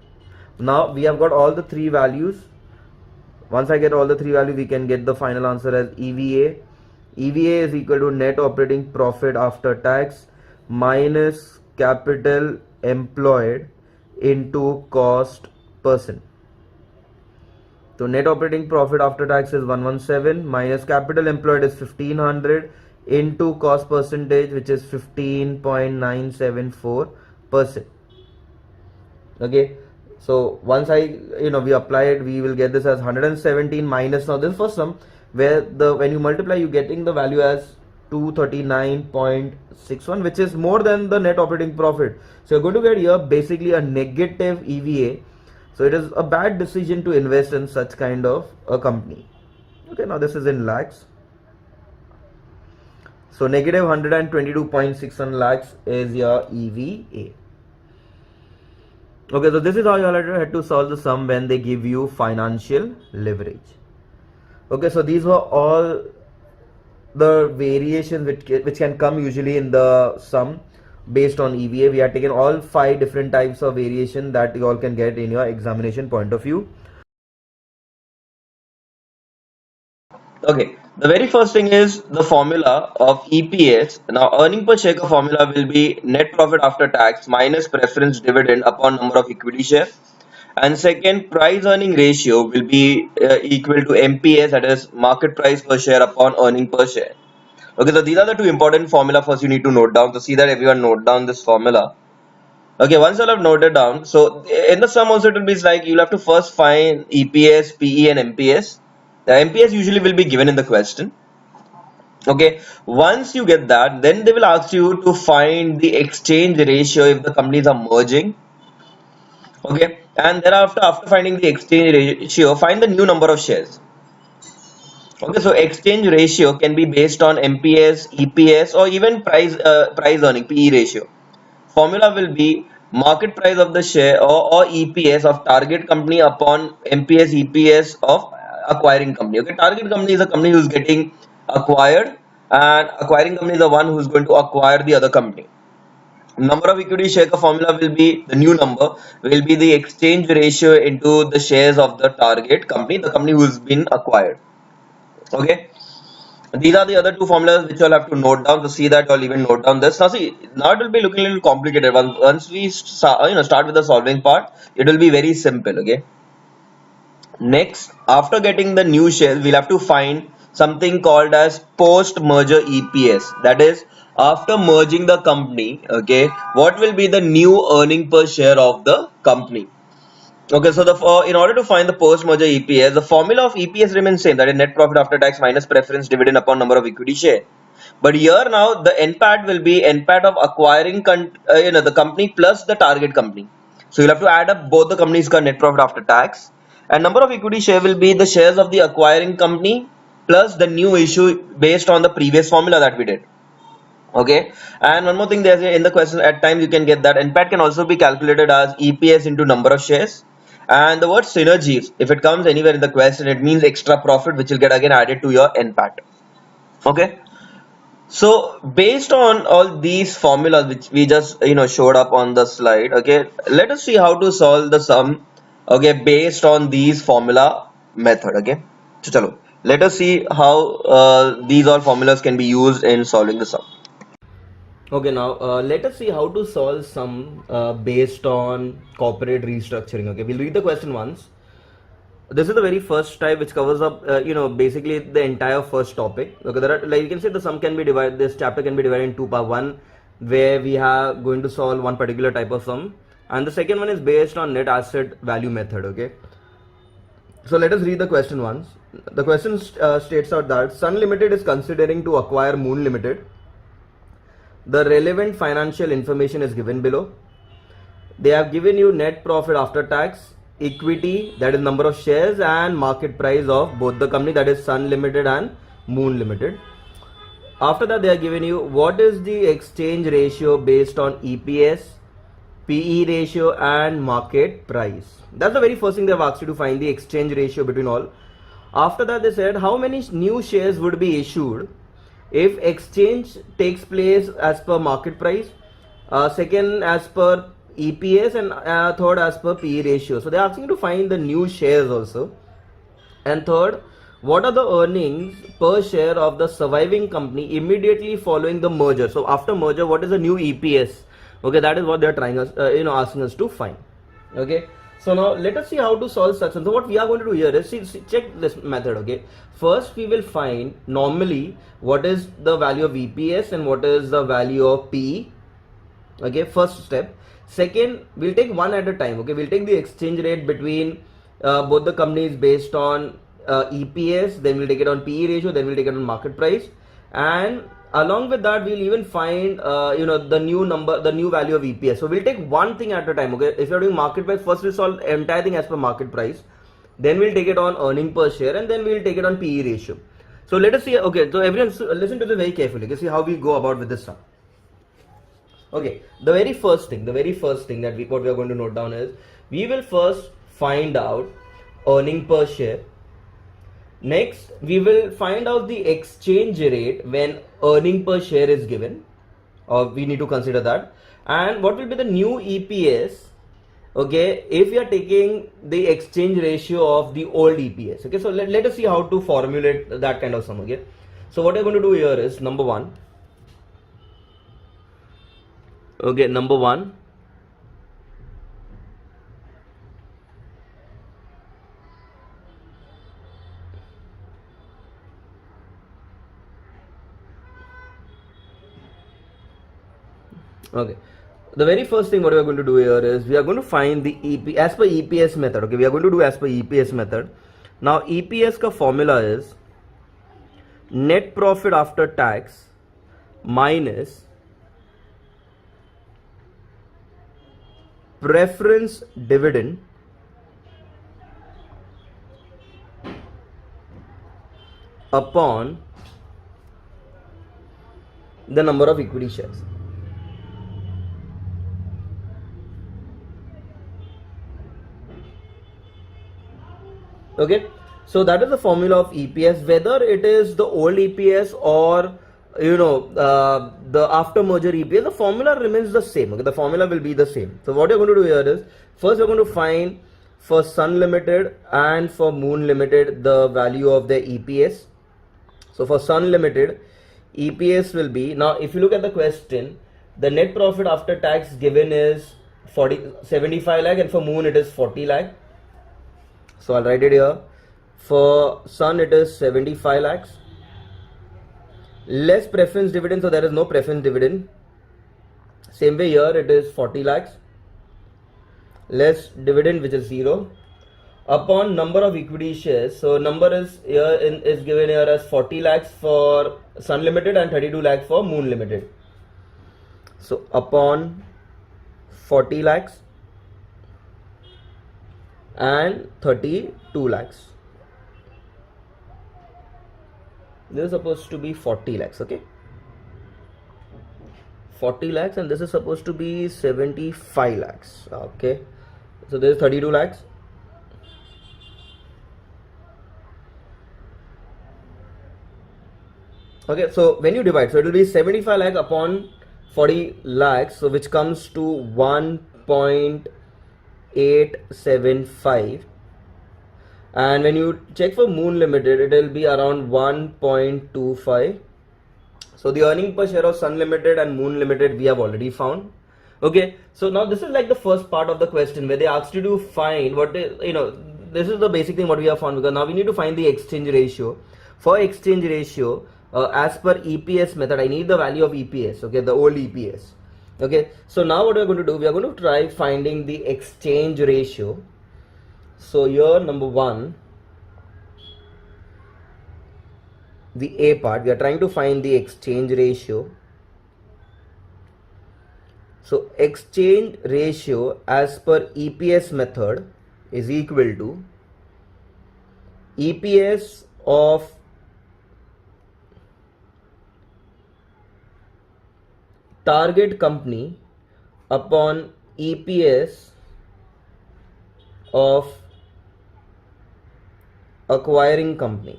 Now we have got all the three values. Once I get all the three values, we can get the final answer as EVA. EVA is equal to net operating profit after tax minus capital employed into cost percent. So net operating profit after tax is 117 minus capital employed is 1500 into cost percentage, which is 15.974%. Okay, so once we apply it, we will get this as 117 minus, now this first sum where when you multiply, you getting the value as 239.61, which is more than the net operating profit. So you're going to get here basically a negative EVA. So it is a bad decision to invest in such kind of a company. Okay, now this is in lakhs. So negative 122.61 lakhs is your EVA. Okay, so this is how you had to solve the sum when they give you financial leverage. Okay, so these were all the variations which can come usually in the sum based on EVA. We have taken all 5 different types of variation that you all can get in your examination point of view. Okay, the very first thing is the formula of EPS. Now, earning per share का formula will be net profit after tax minus preference dividend upon number of equity share. And second, price earning ratio will be equal to MPS, that is market price per share upon earning per share. Okay, so these are the 2 important formula first you need to note down. So see that everyone note down this formula. Okay, once you have noted down, so in the sum also it will be like you'll have to first find EPS, PE and MPS. The MPS usually will be given in the question. Okay, once you get that, then they will ask you to find the exchange ratio if the companies are merging. Okay, and thereafter, after finding the exchange ratio, find the new number of shares. Okay, so exchange ratio can be based on MPS, EPS, or even price earning PE ratio. Formula will be market price of the share or EPS of target company upon MPS EPS of acquiring company. Okay, target company is a company who's getting acquired, and acquiring company is the one who's going to acquire the other company. Number of equity share formula will be the new number, will be the exchange ratio into the shares of the target company, the company who's been acquired. Okay, these are the other 2 formulas which you'll have to note down. To see that, you'll even note down this. Now see, now it will be looking a little complicated. Once we start with the solving part, it will be very simple. Okay, next, after getting the new shares, we'll have to find something called as post merger EPS, that is after merging the company. Okay, what will be the new earning per share of the company? Okay, so in order to find the post-merger EPS, the formula of EPS remains same, that is net profit after tax minus preference dividend upon number of equity share. But here now the NPAT will be NPAT of acquiring the company plus the target company. So you'll have to add up both the companies' net profit after tax, and number of equity share will be the shares of the acquiring company plus the new issue based on the previous formula that we did. Okay, and one more thing, there's in the question at times you can get that NPAT can also be calculated as EPS into number of shares. And the word synergies, if it comes anywhere in the question, it means extra profit, which will get again added to your NPAT. Okay, so based on all these formulas which we just showed up on the slide, okay, let us see how to solve the sum, okay, based on these formula method. Okay, so chalo, let us see how these all formulas can be used in solving the sum. Okay, now let us see how to solve sum based on corporate restructuring. Okay, we'll read the question once. This is the very first type which covers up, basically the entire first topic. Okay, there are, like you can say, the sum can be divided, this chapter can be divided in 2 parts. One where we are going to solve one particular type of sum, and the second one is based on net asset value method. Okay, so let us read the question once. The question states out that Sun Limited is considering to acquire Moon Limited. The relevant financial information is given below. They have given you net profit after tax, equity, that is number of shares, and market price of both the company, that is Sun Limited and Moon Limited. After that, they are giving you what is the exchange ratio based on EPS, PE ratio and market price. That's the very first thing they have asked you to find, the exchange ratio between all. After that, they said how many new shares would be issued if exchange takes place as per market price, second as per EPS, and third as per PE ratio. So they are asking you to find the new shares also. And third, what are the earnings per share of the surviving company immediately following the merger? So after merger, what is the new EPS? Okay, that is what they are trying us, asking us to find. Okay, So now let us see how to solve such. So what we are going to do here is check this method. Okay, first we will find normally what is the value of EPS and what is the value of PE. Okay, first step. Second, we'll take one at a time. Okay, we'll take the exchange rate between both the companies based on EPS, then we'll take it on PE ratio, then we'll take it on market price, and along with that we'll even find the new value of EPS. So we'll take one thing at a time. Okay, if you're doing market price, first we'll solve entire thing as per market price, then we'll take it on earning per share, and then we'll take it on PE ratio. So let us see. Okay, so everyone listen to this very carefully. Okay, see how we go about with this sum. Okay, the very first thing that what we are going to note down is we will first find out earning per share. Next, we will find out the exchange rate when earning per share is given, or we need to consider that, and what will be the new EPS. Okay, if we are taking the exchange ratio of the old EPS. Okay, so let us see how to formulate that kind of sum. Okay, so what we are going to do here is number one. Okay, number one, okay, the very first thing what we are going to do here is we are going to find the EP as per EPS method. Okay, we are going to do as per EPS method. Now EPS ka formula is net profit after tax minus preference dividend upon the number of equity shares. Okay, so that is the formula of EPS, whether it is the old EPS or the after merger EPS, the formula remains the same. Okay, the formula will be the same. So what you're going to do here is first we're going to find for Sun Limited and for Moon Limited the value of the EPS. So for Sun Limited, EPS will be, now if you look at the question, the net profit after tax given is 75 lakh, and for Moon it is 40 lakh. So I'll write it here. For Sun it is 75 lakhs. Less preference dividend, so there is no preference dividend. Same way here it is 40 lakhs. Less dividend, which is 0. Upon number of equity shares, so number is here is given here as 40 lakhs for Sun Limited and 32 lakhs for Moon Limited. So upon 40 lakhs and 32 lakhs. This is supposed to be 40 lakhs. Okay, 40 lakhs, and this is supposed to be 75 lakhs. Okay, so this is 32 lakhs. Okay, so when you divide, so it will be 75 lakh upon 40 lakhs, so which comes to 1.875, and when you check for Moon Limited, it will be around 1.25. So the earning per share of Sun Limited and Moon Limited we have already found. Okay, so now this is like the first part of the question where they asked you to find what is, this is the basic thing what we have found, because now we need to find the exchange ratio. For exchange ratio, as per EPS method, I need the value of EPS. Okay, the old EPS. Okay, so now what we are going to do, we are going to try finding the exchange ratio. So here number one, the A part, we are trying to find the exchange ratio. So exchange ratio as per EPS method is equal to EPS of target company upon EPS of acquiring company.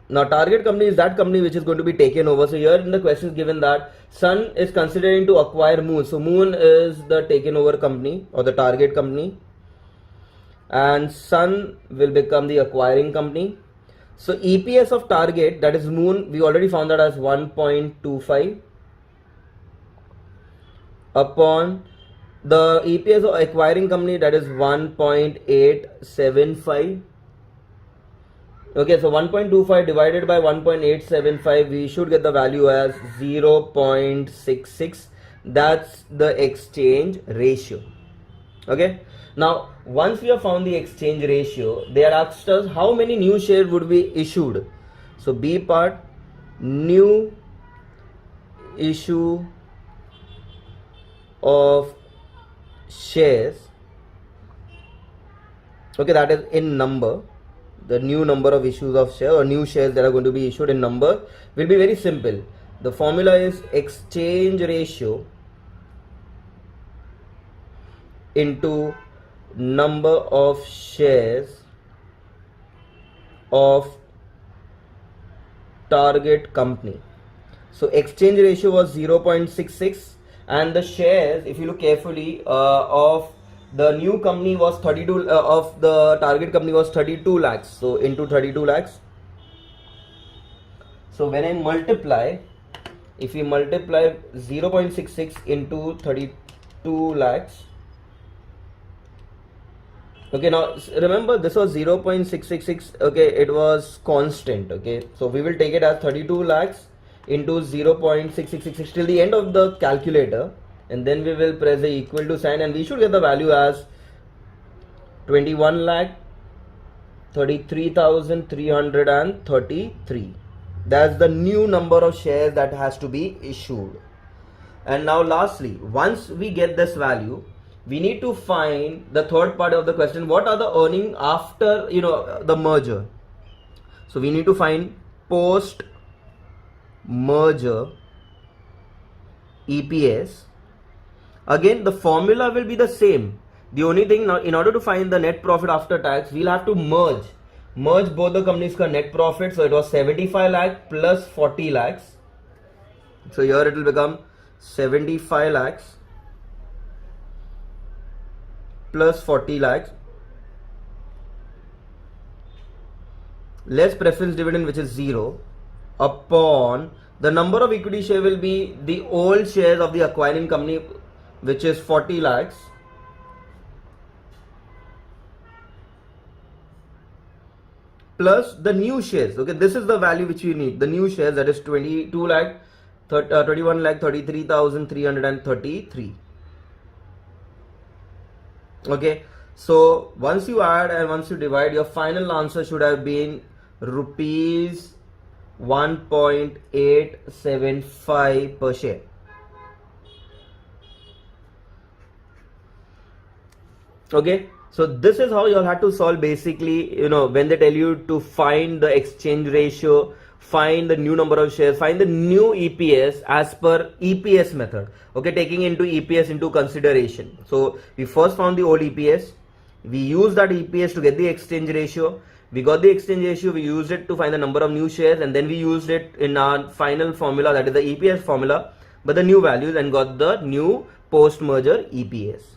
Now target company is that company which is going to be taken over. So here in the question is given that Sun is considering to acquire Moon. So Moon is the taken over company or the target company, and Sun will become the acquiring company. So EPS of target, that is Moon, we already found that as 1.25 upon The EPS of acquiring company, that is 1.875. Okay, so 1.25 divided by 1.875, we should get the value as 0.66. That's the exchange ratio. Okay, now once we have found the exchange ratio, they are asked us how many new shares would be issued. So B part, new issue of shares. Okay, that is in number. The new number of issues of share or new shares that are going to be issued in number will be very simple. The formula is exchange ratio into number of shares of target company. So exchange ratio was 0.66 and the shares, if you look carefully, of the new company was 32, of the target company was 32 lakhs. So into 32 lakhs. So when I multiply, if we multiply 0.66 into 32 lakhs, okay, now remember this was 0.666, okay, it was constant, okay, so we will take it as 32 lakhs into 0.6666 till the end of the calculator, and then we will press the equal to sign and we should get the value as 21 lakh 33,333. That's the new number of shares that has to be issued. And now lastly, once we get this value, we need to find the third part of the question. What are the earning after the merger? So we need to find post merger EPS. Again, the formula will be the same. The only thing now, in order to find the net profit after tax, we'll have to merge both the companies' net profit. So it was 75 lakh plus 40 lakhs. So here it will become 75 lakhs plus 40 lakhs less preference dividend, which is 0, upon the number of equity share will be the old shares of the acquiring company, which is 40 lakhs, plus the new shares. Okay, this is the value which we need. The new shares, that is 21 lakh 33,333. Okay, so once you add and once you divide, your final answer should have been rupees 1.875 per share. Okay, so this is how you'll have to solve basically, when they tell you to find the exchange ratio, find the new number of shares, find the new EPS as per EPS method. Okay, taking into EPS into consideration. So we first found the old EPS, we used that EPS to get the exchange ratio, we got the exchange ratio, we used it to find the number of new shares, and then we used it in our final formula, that is the EPS formula, but the new values, and got the new post merger EPS.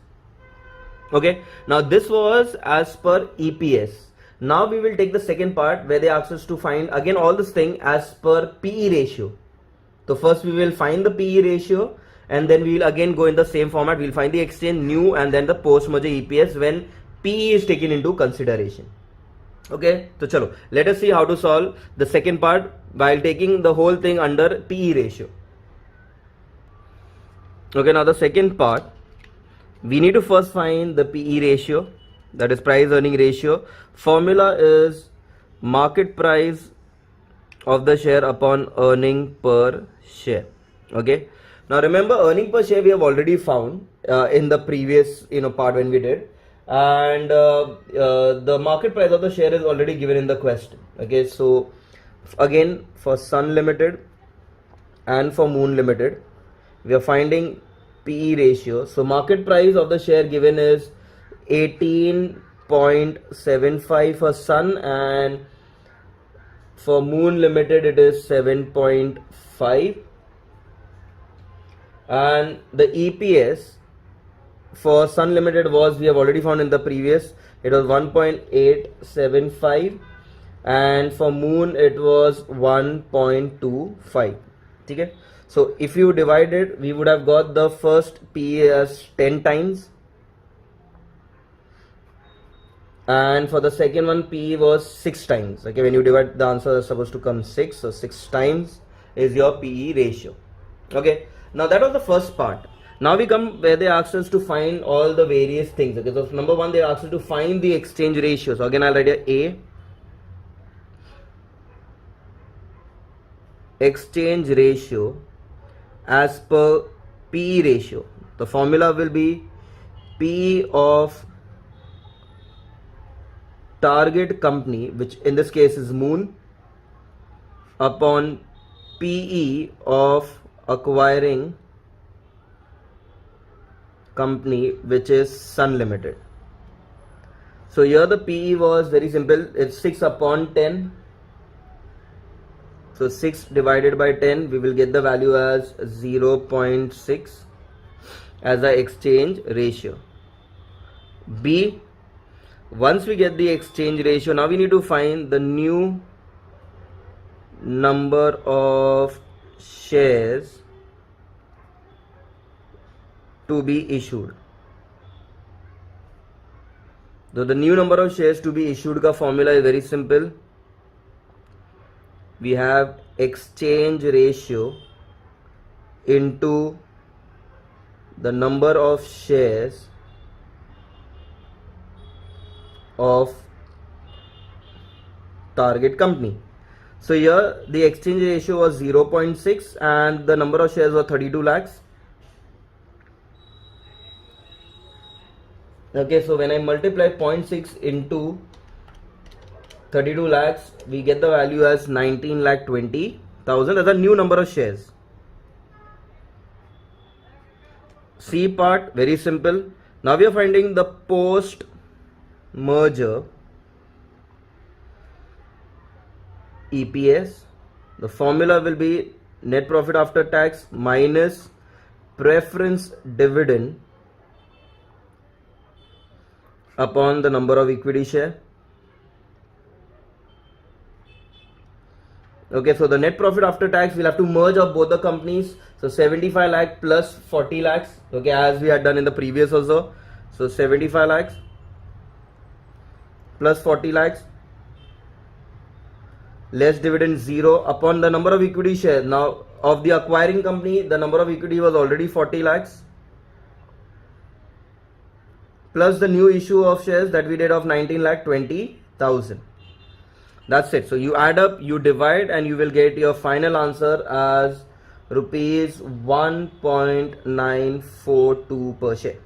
Okay, now this was as per EPS. Now we will take the second part where they ask us to find again all this thing as per PE ratio. So first we will find the PE ratio, and then we will again go in the same format. We will find the exchange, new, and then the post merger EPS when PE is taken into consideration. Okay, so chalo, let us see how to solve the second part while taking the whole thing under PE ratio. Okay, now the second part, we need to first find the PE ratio, that is price earning ratio. Formula is market price of the share upon earning per share. Okay, now remember, earning per share we have already found in the previous part when we did, and the market price of the share is already given in the question. Okay, so again for Sun Limited and for Moon Limited, we are finding PE ratio. So market price of the share given is 18.75 for Sun, and for Moon Limited it is 7.5, and the EPS for Sun Limited was, we have already found in the previous, it was 1.875, and for Moon it was 1.25. Okay, So if you divide it, we would have got the first PE as 10 times, and for the second one PE was 6 times. Okay, when you divide, the answer is supposed to come 6, so 6 times is your PE ratio. Okay, now that was the first part. Now we come where they asked us to find all the various things. Okay, so number one, they asked us to find the exchange ratio. So again, I'll write here A, exchange ratio as per PE ratio. The formula will be PE of target company, which in this case is Moon, upon PE of acquiring company, which is Sun Limited. So here the PE was very simple, it's 6 upon 10. So 6 divided by 10, we will get the value as 0.6 as the exchange ratio. B, once we get the exchange ratio, now we need to find the new number of shares to be issued. So the new number of shares to be issued ka formula is very simple. We have exchange ratio into the number of shares of target company. So here the exchange ratio was 0.6 and the number of shares was 32 lakhs. Okay, so when I multiply 0.6 into 32 lakhs, we get the value as 19,20,000 as a new number of shares. C part, very simple. Now we are finding the post merger EPS. The formula will be net profit after tax minus preference dividend upon the number of equity share. Okay, so the net profit after tax, we'll have to merge of both the companies. So 75 lakh plus 40 lakhs. Okay, as we had done in the previous also. So 75 lakhs plus 40 lakhs less dividend 0 upon the number of equity shares. Now of the acquiring company, the number of equity was already 40 lakhs plus the new issue of shares that we did of 19,20,000. That's it. So you add up, you divide, and you will get your final answer as rupees 1.942 per share.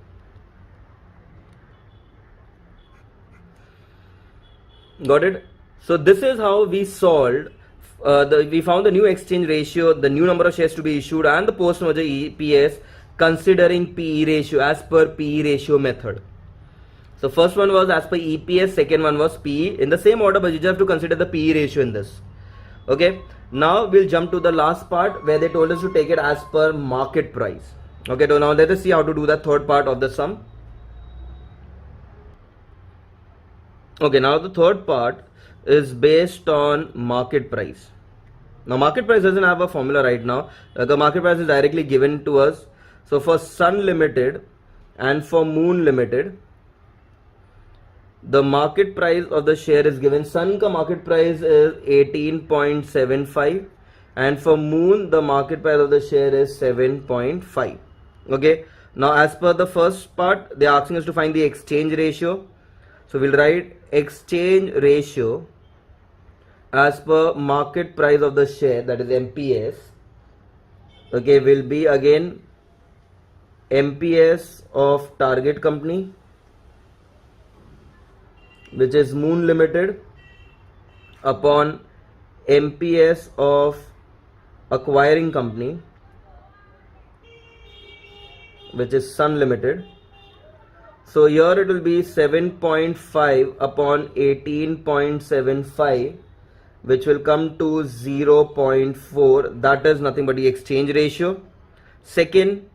Got it? So this is how we solved. We found the new exchange ratio, the new number of shares to be issued, and the post-merger EPS considering PE ratio as per PE ratio method. So first one was as per EPS, second one was PE, in the same order, but you just have to consider the PE ratio in this. Okay, now we'll jump to the last part where they told us to take it as per market price. Okay, so now let us see how to do the third part of the sum. Okay, now the third part is based on market price. Now market price doesn't have a formula right now. The market price is directly given to us. So for Sun Limited and for Moon Limited, the market price of the share is given. Sun ka market price is 18.75 and for Moon the market price of the share is 7.5. Okay, now as per the first part, they are asking us to find the exchange ratio. So we'll write exchange ratio as per market price of the share, that is MPS. Okay, will be again MPS of target company, which is Moon Limited, upon MPS of acquiring company, which is Sun Limited. So here it will be 7.5 upon 18.75, which will come to 0.4. That is nothing but the exchange ratio. Second,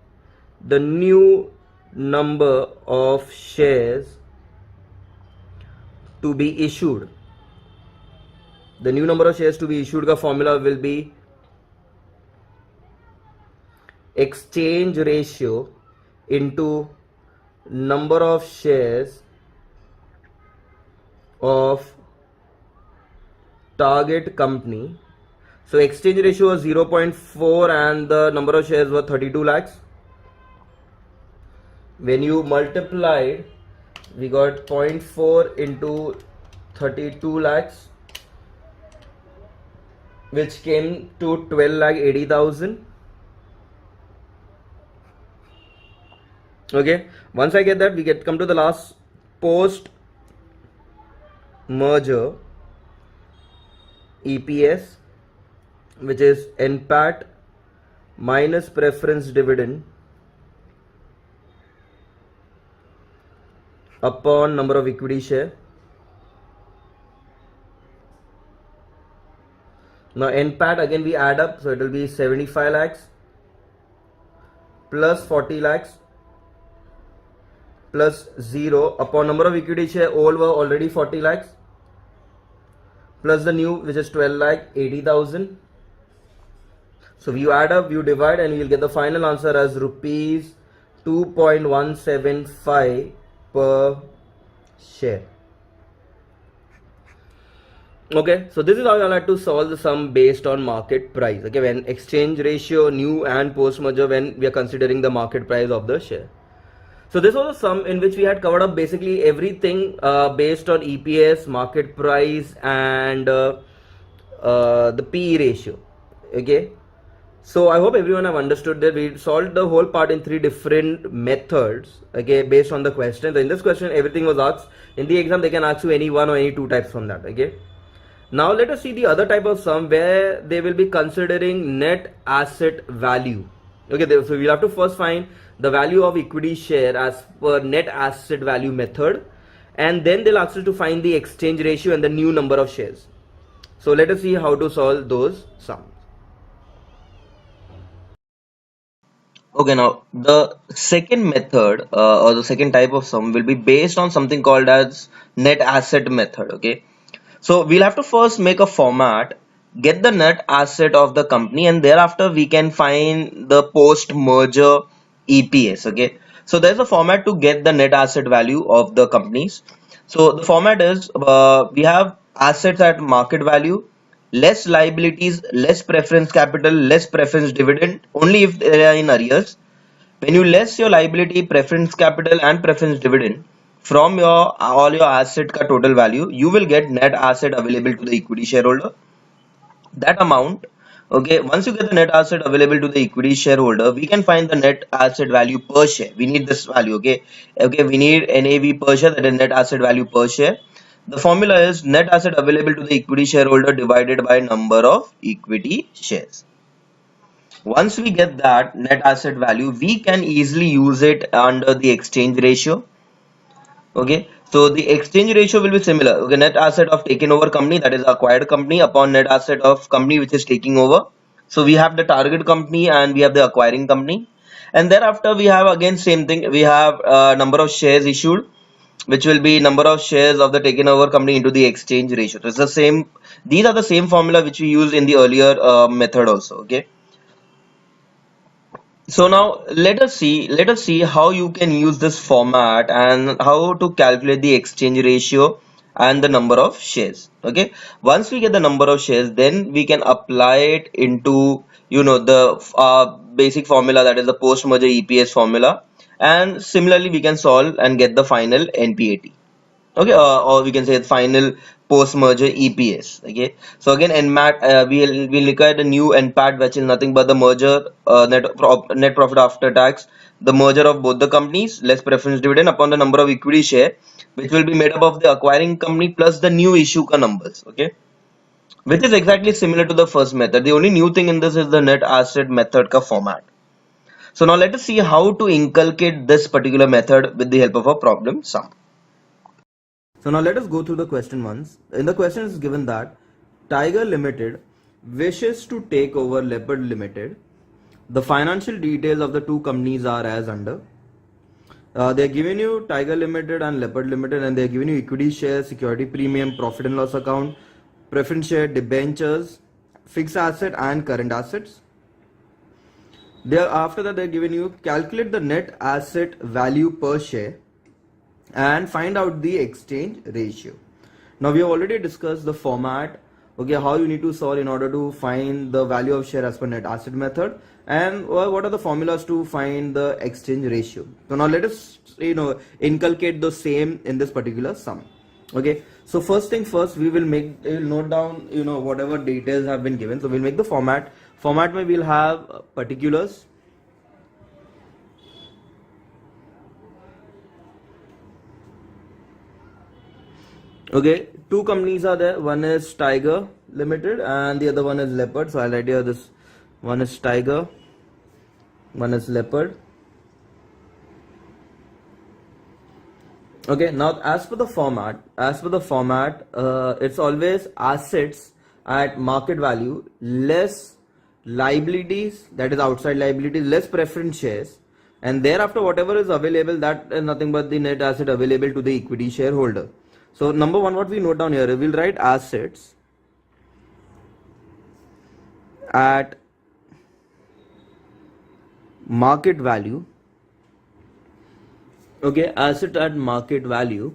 the new number of shares to be issued. The new number of shares to be issued ka formula will be exchange ratio into number of shares of target company. So exchange ratio was 0.4 and the number of shares were 32 lakhs. When you multiplied, we got 0.4 into 32 lakhs, which came to 12 lakh 80,000. Okay, once I get that, we come to the last post merger EPS, which is NPAT minus preference dividend upon number of equity share. Now NPAT again we add up, so it will be 75 lakhs plus 40 lakhs plus 0 upon number of equity share. All were already 40 lakhs plus the new, which is 12 lakh 80,000. So you add up, you divide, and you will get the final answer as rupees 2.175 per share. Okay, so this is how you have to solve the sum based on market price. Okay, when exchange ratio, new and post merger, when we are considering the market price of the share. So this was a sum in which we had covered up basically everything based on EPS, market price, and the PE ratio. Okay, so I hope everyone have understood that we solved the whole part in 3 different methods. Okay, based on the question. So in this question, everything was asked. In the exam, they can ask you any 1 or any 2 types from that. Okay. Now let us see the other type of sum where they will be considering net asset value. Okay, so we'll have to first find the value of equity share as per net asset value method, and then they'll ask us to find the exchange ratio and the new number of shares. So let us see how to solve those sums. Okay, now the second method or the second type of sum will be based on something called as net asset method. Okay, so we'll have to first make a format, get the net asset of the company, and thereafter we can find the post merger EPS. Okay, so there's a format to get the net asset value of the companies. So the format is we have assets at market value, less liabilities, less preference capital, less preference dividend, only if they are in arrears. When you less your liability, preference capital, and preference dividend from your all your asset ka total value, you will get net asset available to the equity shareholder. That amount, okay, once you get the net asset available to the equity shareholder, we can find the net asset value per share. We need this value. Okay, we need NAV per share, that is net asset value per share. The formula is net asset available to the equity shareholder divided by number of equity shares. Once we get that net asset value, we can easily use it under the exchange ratio. Okay, so the exchange ratio will be similar. Okay, net asset of taken over company, that is acquired company, upon net asset of company which is taking over. So we have the target company and we have the acquiring company, and thereafter we have again same thing. We have number of shares issued, which will be number of shares of the taken over company into the exchange ratio. So it's the same. These are the same formula which we used in the earlier method also. Okay. So now let us see how you can use this format and how to calculate the exchange ratio and the number of shares. Okay, once we get the number of shares, then we can apply it into the basic formula, that is the post merger EPS formula, and similarly we can solve and get the final NPAT. Okay, or we can say final post merger EPS. Okay, so again NMAT, we'll look at the new NPAT, which is nothing but the merger net profit after tax, the merger of both the companies less preference dividend upon the number of equity share, which will be made up of the acquiring company plus the new issue ka numbers. Okay, which is exactly similar to the first method. The only new thing in this is the net asset method ka format. So now let us see how to inculcate this particular method with the help of a problem sum. So now let us go through the question once. In the question is given that Tiger Limited wishes to take over Leopard Limited. The financial details of the two companies are as under. They are giving you Tiger Limited and Leopard Limited, and they are giving you equity share, security premium, profit and loss account, preference share, debentures, fixed asset and current assets. After that, they're giving you calculate the net asset value per share and find out the exchange ratio. Now we have already discussed the format, okay, how you need to solve in order to find the value of share as per net asset method, and what are the formulas to find the exchange ratio. So now let us inculcate the same in this particular sum. Okay, so first thing first, we will note down whatever details have been given. So we'll make the format where we'll have particulars. Okay, two companies are there. One is Tiger Limited and the other one is Leopard. So I'll write here this one is Tiger, one is Leopard. Okay, now as per the format, it's always assets at market value less liabilities, that is outside liabilities, less preference shares, and thereafter whatever is available, that is nothing but the net asset available to the equity shareholder. So number one, what we note down here, we'll write assets at market value. Okay, asset at market value.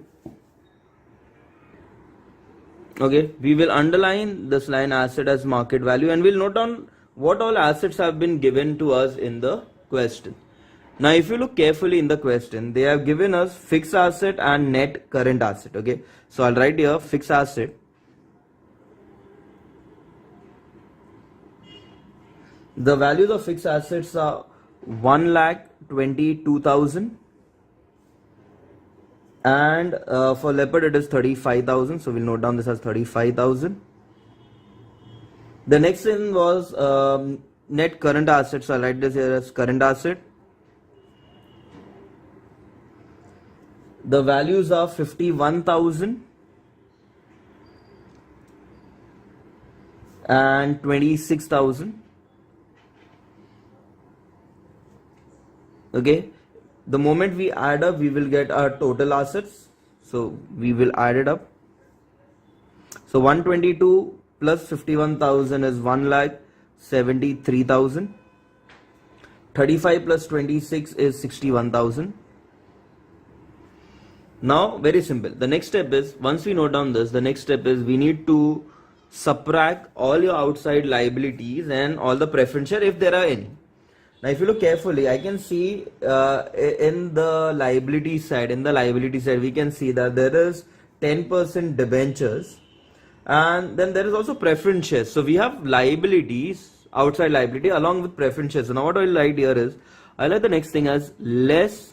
Okay, we will underline this line asset as market value, and we'll note down what all assets have been given to us in the question. Now if you look carefully in the question, they have given us fixed asset and net current asset. Okay, so I'll write here fixed asset. The values of fixed assets are 1,22,000 and for Leopard it is 35,000. So we'll note down this as 35,000. The next thing was net current assets. So I'll write this here as current asset. The values are 51,000 and 26,000. Okay, the moment we add up, we will get our total assets. So we will add it up. So 122 plus 51,000 is 1,73,000. 35 plus 26 is 61,000. Now very simple. The next step is, once we note down this, the next step is we need to subtract all your outside liabilities and all the preference share if there are any. Now if you look carefully, I can see in the liability side, we can see that there is 10% debentures and then there is also preference shares. So we have liabilities, outside liability along with preference shares. So now what I'll write here is, I'll write the next thing as less.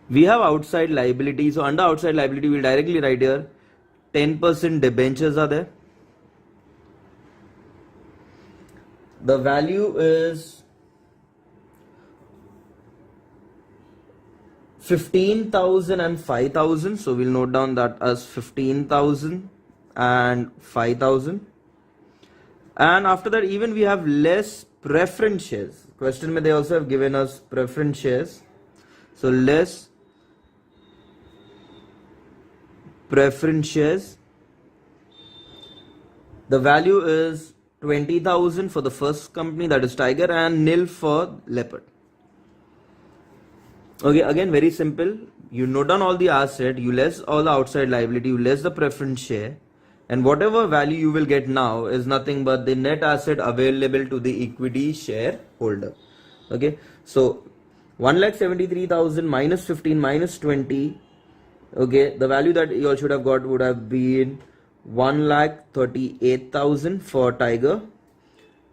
We have outside liability, so under outside liability we'll directly write here 10% debentures are there. The value is 15,000 and 5,000, so we'll note down that as 15,000 and 5,000. And after that, even we have less preference shares. Question mein they also have given us preference shares, so less preference shares. The value is 20,000 for the first company, that is Tiger, and nil for Leopard. Okay, again very simple. You note down all the asset, you less all the outside liability, you less the preference share, and whatever value you will get now is nothing but the net asset available to the equity shareholder. Okay, so 1,73,000 minus 15 minus 20. Okay, the value that you all should have got would have been 1,38,000 for Tiger,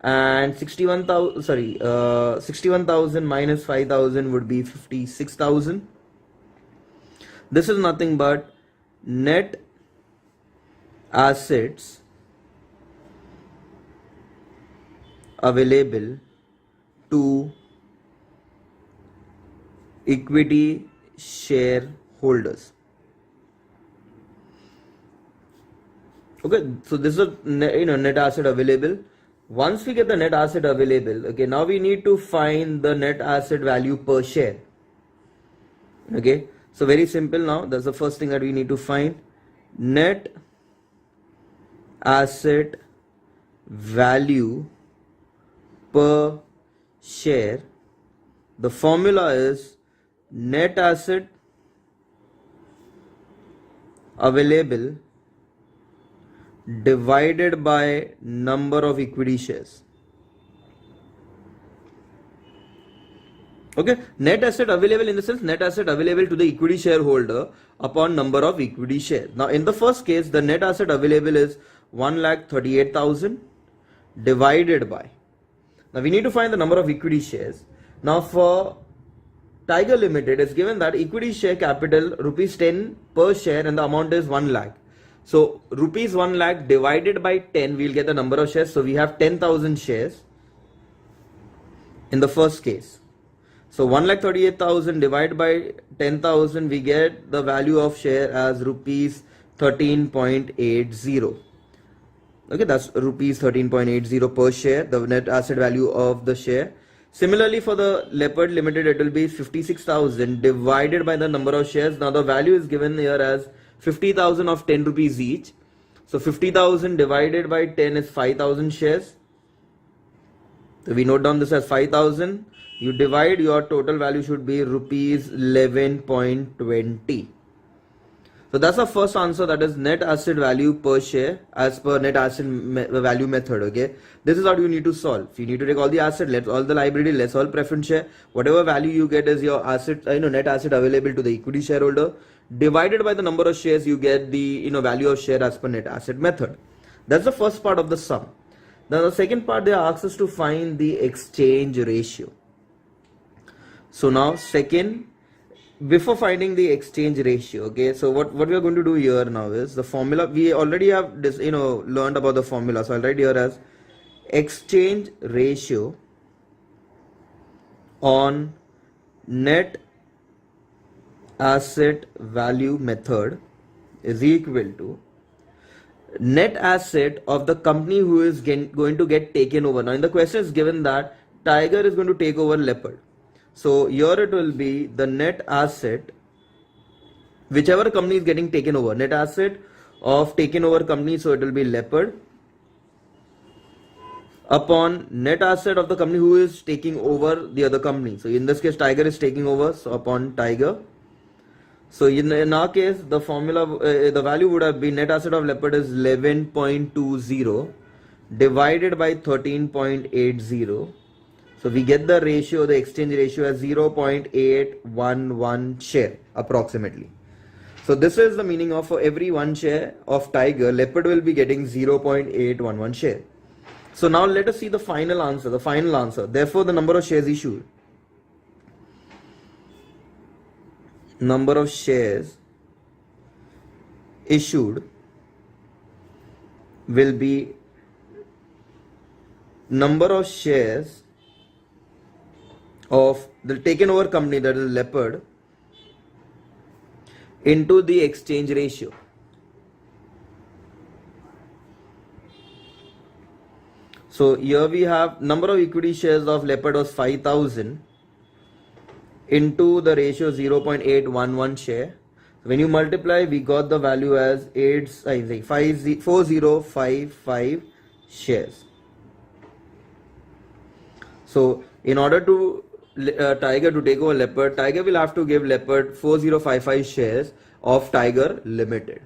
and 61,000 minus 5,000 would be 56,000. This is nothing but net assets available to equity shareholders. Okay, so this is net asset available. Once we get the net asset available, okay, now we need to find the net asset value per share. Okay, so very simple. Now that's the first thing that we need to find. Net asset value per share, the formula is net asset available divided by number of equity shares. Okay, net asset available in the sense net asset available to the equity shareholder upon number of equity shares. Now in the first case, the net asset available is 1,38,000 divided by. Now we need to find the number of equity shares. Now for Tiger Limited, it's given that equity share capital rupees 10 per share and the amount is 1 lakh. So rupees 1 lakh divided by 10, we'll get the number of shares. So we have 10,000 shares in the first case. So 1,38,000 divided by 10,000, we get the value of share as rupees 13.80. Okay, that's rupees 13.80 per share, the net asset value of the share. Similarly, for the Leopard Limited, it will be 56,000 divided by the number of shares. Now the value is given here as 50,000 of 10 rupees each. So 50,000 divided by 10 is 5,000 shares. So we note down this as 5,000. You divide, your total value should be rupees 11.20. So that's the first answer, that is net asset value per share as per net asset value method. Okay, this is how you need to solve. You need to take all the asset, less all the liability, less all preference share. Whatever value you get is your asset, net asset available to the equity shareholder, divided by the number of shares. You get the value of share as per net asset method. That's the first part of the sum. Now the second part, they ask us to find the exchange ratio. So now second, before finding the exchange ratio, okay, so what we are going to do here now is the formula. We already have this learned about the formula, so I'll write here as exchange ratio on net asset value method is equal to net asset of the company who is going to get taken over. Now in the question is given that Tiger is going to take over Leopard. So here it will be the net asset, whichever company is getting taken over, net asset of taken over company, so it will be Leopard, upon net asset of the company who is taking over the other company. So in this case, Tiger is taking over, so upon Tiger. So in our case, the formula, the value would have been net asset of Leopard is 11.20 divided by 13.80. So we get the ratio, the exchange ratio as 0.811 share approximately. So this is the meaning of, for every 1 share of Tiger, Leopard will be getting 0.811 share. So now let us see the final answer, Therefore the number of shares issued. Number of shares issued will be number of shares of the taken over company, that is Leopard, into the exchange ratio. So here we have number of equity shares of Leopard was 5,000 into the ratio 0.811 share. When you multiply, we got the value as 4055 shares. So in order to Tiger to take over Leopard, Tiger will have to give Leopard 4055 shares of Tiger Limited.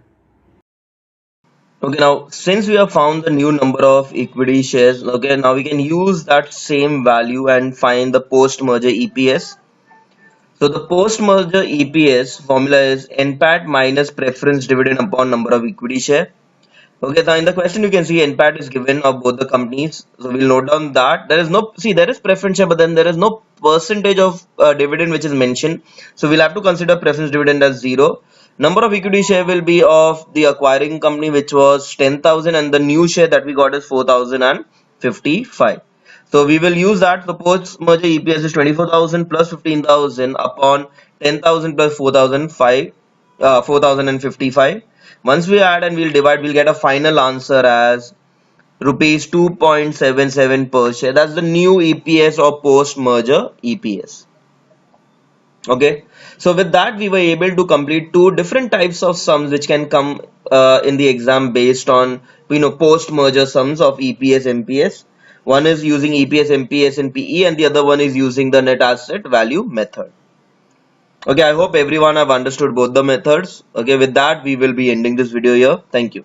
Okay, now since we have found the new number of equity shares, okay, now we can use that same value and find the post-merger EPS. So the post-merger EPS formula is NPAT minus preference dividend upon number of equity share. Okay, now in the question you can see NPAT is given of both the companies. So we'll note down that there is there is preference share, but then there is no percentage of dividend which is mentioned. So we'll have to consider preference dividend as 0. Number of equity share will be of the acquiring company, which was 10,000, and the new share that we got is 4,055. So we will use that. The post merger EPS is 24,000 plus 15,000 upon 10,000 plus 4,055. Once we add and we'll divide, we'll get a final answer as rupees 2.77 per share. That's the new EPS or post merger EPS. Okay, so with that we were able to complete 2 different types of sums which can come in the exam based on post merger sums of EPS MPS. One is using EPS, MPS, and PE, and the other one is using the net asset value method. Okay, I hope everyone have understood both the methods. Okay, with that, we will be ending this video here. Thank you.